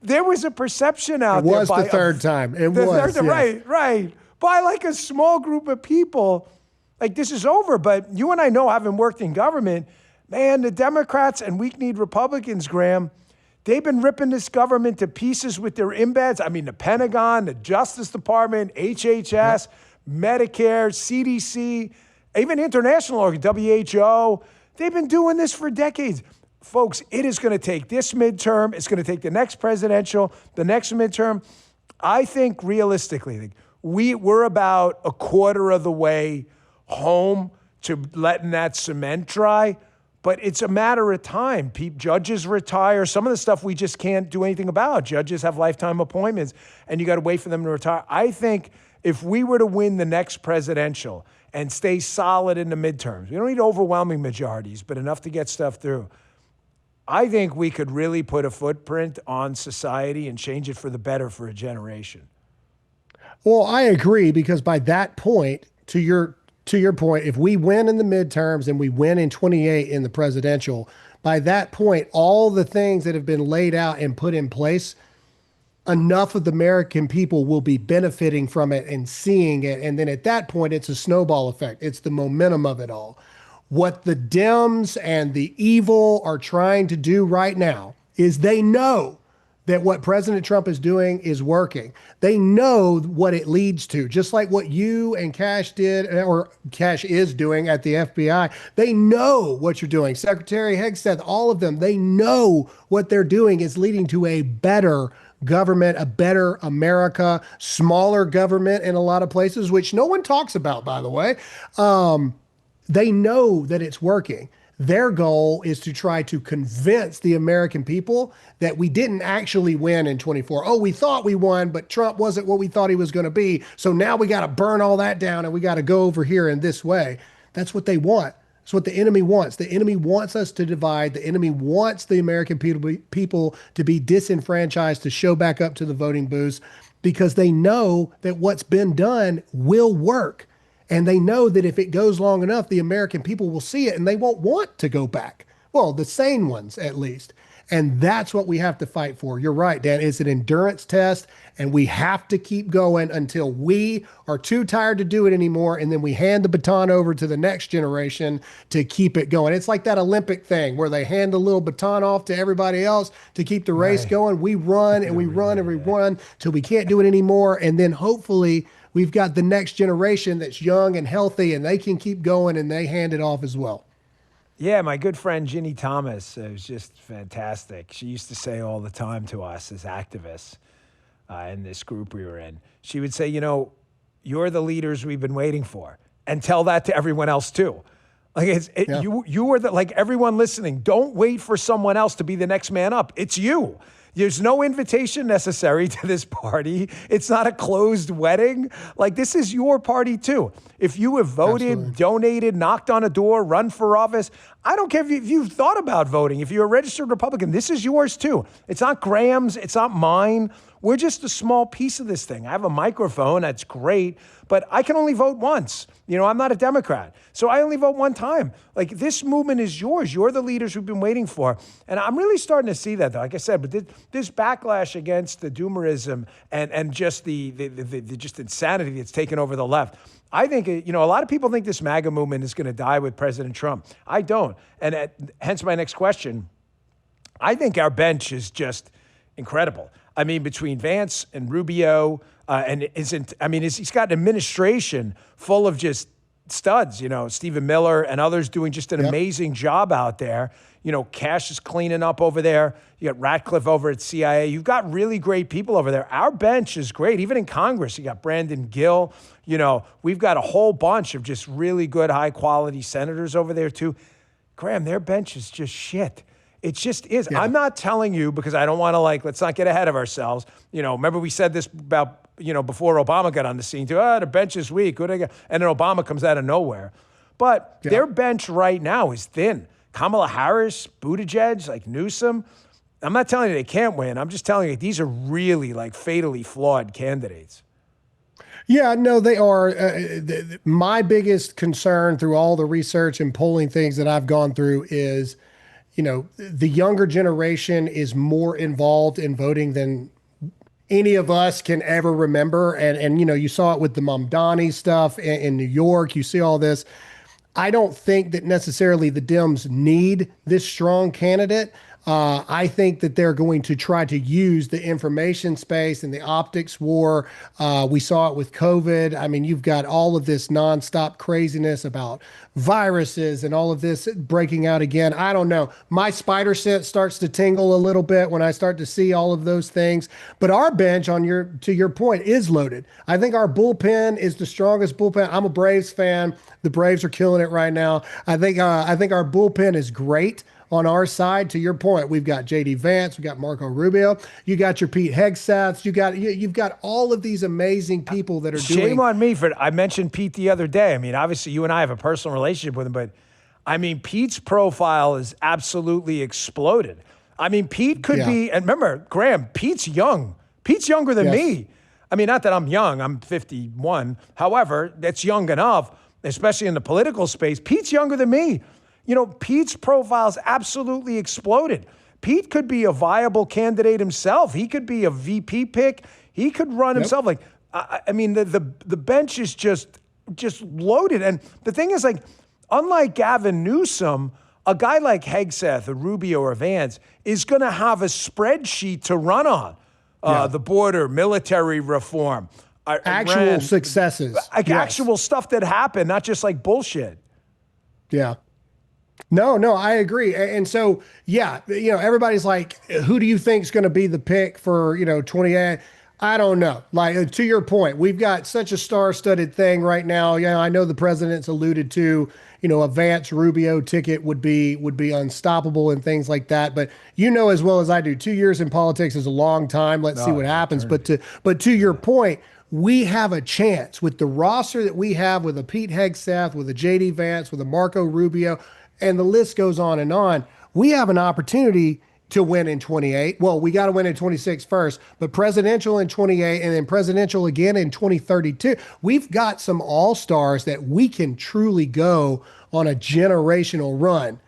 there was a perception out there. It was the third time. Right. By like a small group of people, like, this is over. But you and I know, having worked in government, man, the Democrats and weak-kneed Republicans, Graham, they've been ripping this government to pieces with their embeds. I mean, the Pentagon, the Justice Department, HHS, Medicare, CDC, even international, WHO. They've been doing this for decades. Folks, it is going to take this midterm. It's going to take the next presidential, the next midterm. I think realistically, we're about a quarter of the way home to letting that cement dry. But it's a matter of time. Judges retire. Some of the stuff we just can't do anything about. Judges have lifetime appointments, and you got to wait for them to retire. I think if we were to win the next presidential and stay solid in the midterms, we don't need overwhelming majorities, but enough to get stuff through, I think we could really put a footprint on society and change it for the better for a generation. Well, I agree, because by that point, to your point, if we win in the midterms and we win in 28 in the presidential, by that point, all the things that have been laid out and put in place, enough of the American people will be benefiting from it and seeing it. And then at that point, it's a snowball effect. It's the momentum of it all. What the Dems and the evil are trying to do right now is they know that what President Trump is doing is working. They know what it leads to, just like what you and Kash did, or Kash is doing at the FBI. They know what you're doing. Secretary Hegseth, all of them, they know what they're doing is leading to a better government, a better America, smaller government in a lot of places, which no one talks about, by the way. They know that it's working. Their goal is to try to convince the American people that we didn't actually win in 24. Oh, we thought we won, but Trump wasn't what we thought he was going to be. So now we got to burn all that down and we got to go over here in this way. That's what they want. That's what the enemy wants. The enemy wants us to divide. The enemy wants the American people to be disenfranchised, to show back up to the voting booths, because they know that what's been done will work. And they know that if it goes long enough, the American people will see it and they won't want to go back. Well, the sane ones, at least. And that's what we have to fight for. You're right, Dan. It's an endurance test, and we have to keep going until we are too tired to do it anymore. And then we hand the baton over to the next generation to keep it going. It's like that Olympic thing where they hand a little baton off to everybody else to keep the race going. We run and we run and we run till we can't do it anymore. And then hopefully we've got the next generation that's young and healthy and they can keep going and they hand it off as well. Yeah, my good friend Ginny Thomas was just fantastic. She used to say all the time to us as activists in this group we were in, she would say, you're the leaders we've been waiting for, and tell that to everyone else too. Like you are like everyone listening. Don't wait for someone else to be the next man up. It's you. There's no invitation necessary to this party. It's not a closed wedding. Like, this is your party too. If you have voted, donated, knocked on a door, run for office, I don't care if you've thought about voting. If you're a registered Republican, this is yours too. It's not Graham's. It's not mine. We're just a small piece of this thing. I have a microphone. That's great. But I can only vote once. I'm not a Democrat. So I only vote one time. Like, this movement is yours. You're the leaders we've been waiting for. And I'm really starting to see that, though. Like I said, but this backlash against the doomerism and just the just insanity that's taken over the left. I think, a lot of people think this MAGA movement is going to die with President Trump. I don't. And hence my next question. I think our bench is just incredible. I mean, between Vance and Rubio, he's got an administration full of just studs, Stephen Miller and others doing just an amazing job out there. Kash is cleaning up over there. You got Ratcliffe over at CIA. You've got really great people over there. Our bench is great. Even in Congress, you got Brandon Gill. We've got a whole bunch of just really good, high quality senators over there too. Graham, their bench is just shit. It just is. Yeah. I'm not telling you because I don't want to let's not get ahead of ourselves. Remember we said this about, before Obama got on the scene too. The bench is weak. And then Obama comes out of nowhere. But their bench right now is thin. Kamala Harris, Buttigieg, Newsom. I'm not telling you they can't win. I'm just telling you these are really fatally flawed candidates. Yeah, no, they are. My biggest concern through all the research and polling things that I've gone through is, the younger generation is more involved in voting than any of us can ever remember. And you saw it with the Mamdani stuff in New York. You see all this. I don't think that necessarily the Dems need this strong candidate. I think that they're going to try to use the information space and the optics war. We saw it with COVID. I mean, you've got all of this nonstop craziness about viruses and all of this breaking out again. I don't know. My spider sense starts to tingle a little bit when I start to see all of those things. But our bench, to your point, is loaded. I think our bullpen is the strongest bullpen. I'm a Braves fan. The Braves are killing it right now. I think our bullpen is great. On our side, to your point, we've got J.D. Vance, we've got Marco Rubio, you got your Pete Hegseths, you've got all of these amazing people that are doing. Shame on me I mentioned Pete the other day. I mean, obviously you and I have a personal relationship with him, but I mean, Pete's profile is absolutely exploded. I mean, Pete could be, and remember, Graham, Pete's young. Pete's younger than me. I mean, not that I'm young, I'm 51. However, that's young enough, especially in the political space. Pete's younger than me. Pete's profile's absolutely exploded. Pete could be a viable candidate himself. He could be a VP pick. He could run himself. I mean, the bench is just loaded. And the thing is, unlike Gavin Newsom, a guy like Hegseth or Rubio or Vance is going to have a spreadsheet to run on. The border, military reform. Actual successes. Actual stuff that happened, not just bullshit. Yeah. No, I agree. And so, everybody's like, who do you think is going to be the pick for, 28? I don't know. To your point, we've got such a star-studded thing right now. I know the president's alluded to, a Vance Rubio ticket would be unstoppable and things like that. But as well as I do, 2 years in politics is a long time. Let's see what happens. But to your point, we have a chance with the roster that we have with a Pete Hegseth, with a J.D. Vance, with a Marco Rubio, and the list goes on and on. We have an opportunity to win in 28. Well, we got to win in 26 first, but presidential in 28 and then presidential again in 2032. We've got some all-stars that we can truly go on a generational run,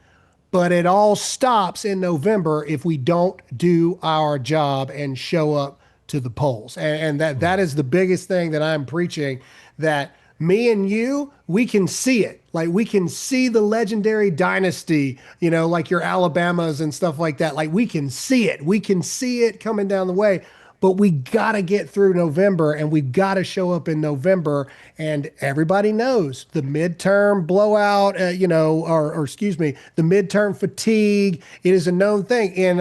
but it all stops in November if we don't do our job and show up to the polls. And that is the biggest thing that I'm preaching, that me and you, we can see it. Like, we can see the legendary dynasty, you know, like your Alabamas and stuff like that. Like, we can see it. We can see it coming down the way, but we got to get through November, and we've got to show up in November. And everybody knows the midterm blowout, or excuse me, the midterm fatigue. It is a known thing. In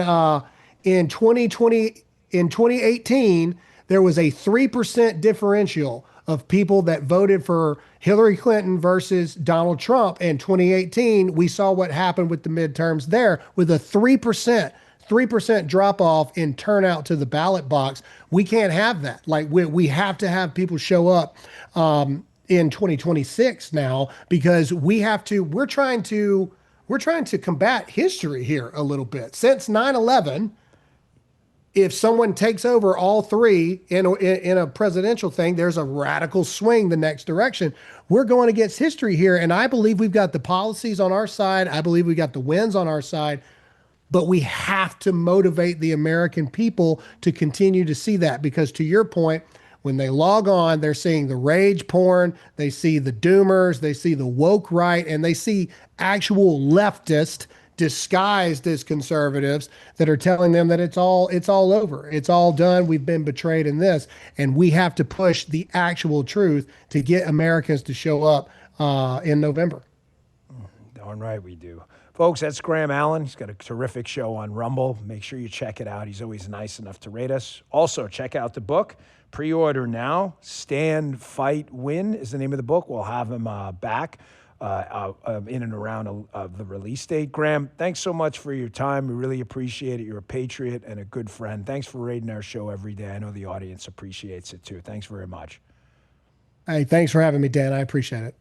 2018, there was a 3% differential of people that voted for Hillary Clinton versus Donald Trump. In 2018, we saw what happened with the midterms there, with a 3% drop off in turnout to the ballot box. We can't have that. Like, we have to have people show up in 2026 now, because we're trying to combat history here a little bit. Since 9/11, if someone takes over all three in a presidential thing, there's a radical swing the next direction. We're going against history here, and I believe we've got the policies on our side. I believe we got the wins on our side, but we have to motivate the American people to continue to see that, because to your point, when they log on, they're seeing the rage porn, they see the doomers, they see the woke right, and they see actual leftists disguised as conservatives that are telling them that it's all over. It's all done. We've been betrayed in this. And we have to push the actual truth to get Americans to show up in November. Darn right we do. Folks, that's Graham Allen. He's got a terrific show on Rumble. Make sure you check it out. He's always nice enough to rate us. Also, check out the book. Pre-order now. Stand, Fight, Win is the name of the book. We'll have him back in and around the release date. Graham, thanks so much for your time. We really appreciate it. You're a patriot and a good friend. Thanks for rating our show every day. I know the audience appreciates it too. Thanks very much. Hey, thanks for having me, Dan. I appreciate it.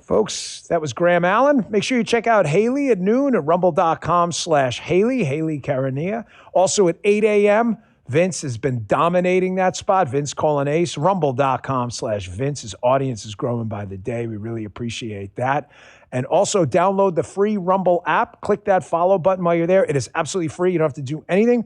Folks, that was Graham Allen. Make sure you check out Haley at noon at rumble.com/Haley, Haley Carania. Also at 8 a.m., Vince has been dominating that spot. Vince calling ace. Rumble.com/Vince. His audience is growing by the day. We really appreciate that. And also download the free Rumble app. Click that follow button while you're there. It is absolutely free. You don't have to do anything.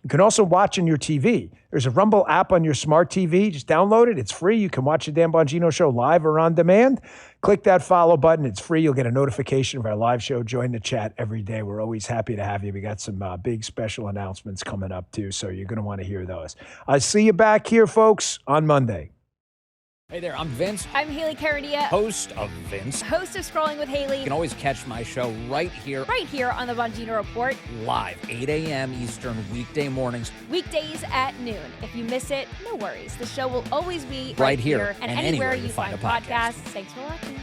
You can also watch on your TV. There's a Rumble app on your smart TV. Just download it. It's free. You can watch the Dan Bongino Show live or on demand. Click that follow button. It's free. You'll get a notification of our live show. Join the chat every day. We're always happy to have you. We got some big special announcements coming up too, so you're going to want to hear those. I'll see you back here, folks, on Monday. Hey there, I'm Vince. I'm Haley Carania, Host of Vince. host of Scrolling with Haley. You can always catch my show right here on the Bongino Report. live, 8 a.m. Eastern, weekday mornings. Weekdays at noon. If you miss it, no worries. The show will always be Right here and and anywhere you find podcasts. Thanks for watching.